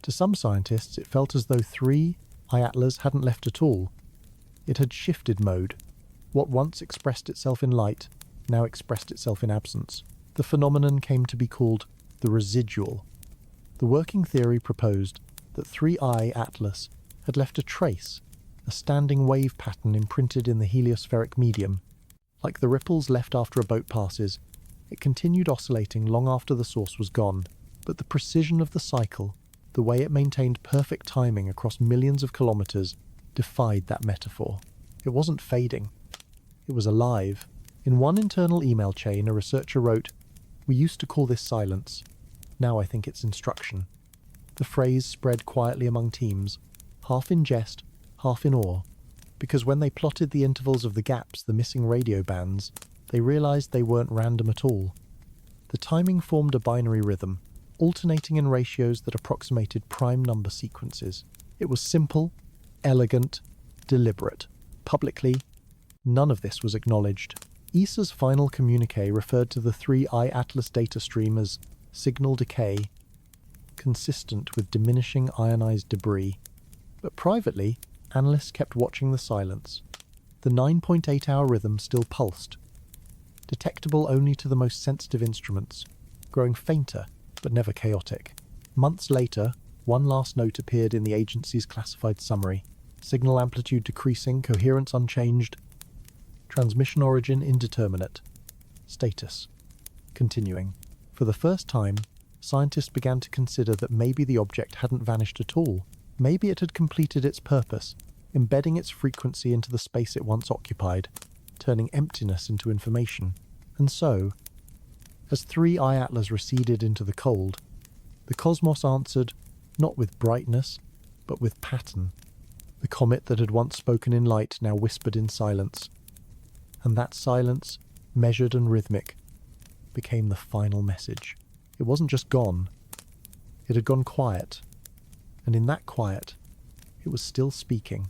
To some scientists, it felt as though 3I-ATLAS hadn't left at all. It had shifted mode. What once expressed itself in light now expressed itself in absence. The phenomenon came to be called the residual. The working theory proposed that 3I-ATLAS had left a trace, a standing wave pattern imprinted in the heliospheric medium. Like the ripples left after a boat passes, it continued oscillating long after the source was gone. But the precision of the cycle, the way it maintained perfect timing across millions of kilometers, defied that metaphor. It wasn't fading. It was alive. In one internal email chain, a researcher wrote, "We used to call this silence. Now I think it's instruction." The phrase spread quietly among teams, half in jest, half in awe, because when they plotted the intervals of the gaps, the missing radio bands, they realized they weren't random at all. The timing formed a binary rhythm, alternating in ratios that approximated prime number sequences. It was simple, elegant, deliberate. Publicly, none of this was acknowledged. ESA's final communique referred to the 3I-ATLAS data stream as signal decay, consistent with diminishing ionized debris. But privately, analysts kept watching the silence. The 9.8-hour rhythm still pulsed, detectable only to the most sensitive instruments, growing fainter but never chaotic. Months later, one last note appeared in the agency's classified summary. Signal amplitude decreasing, coherence unchanged, transmission origin indeterminate, status continuing. For the first time, scientists began to consider that maybe the object hadn't vanished at all. Maybe it had completed its purpose, embedding its frequency into the space it once occupied, turning emptiness into information. And so, as 3I-ATLAS receded into the cold, the cosmos answered not with brightness, but with pattern. The comet that had once spoken in light now whispered in silence. And that silence, measured and rhythmic, became the final message. It wasn't just gone. It had gone quiet. And in that quiet, it was still speaking.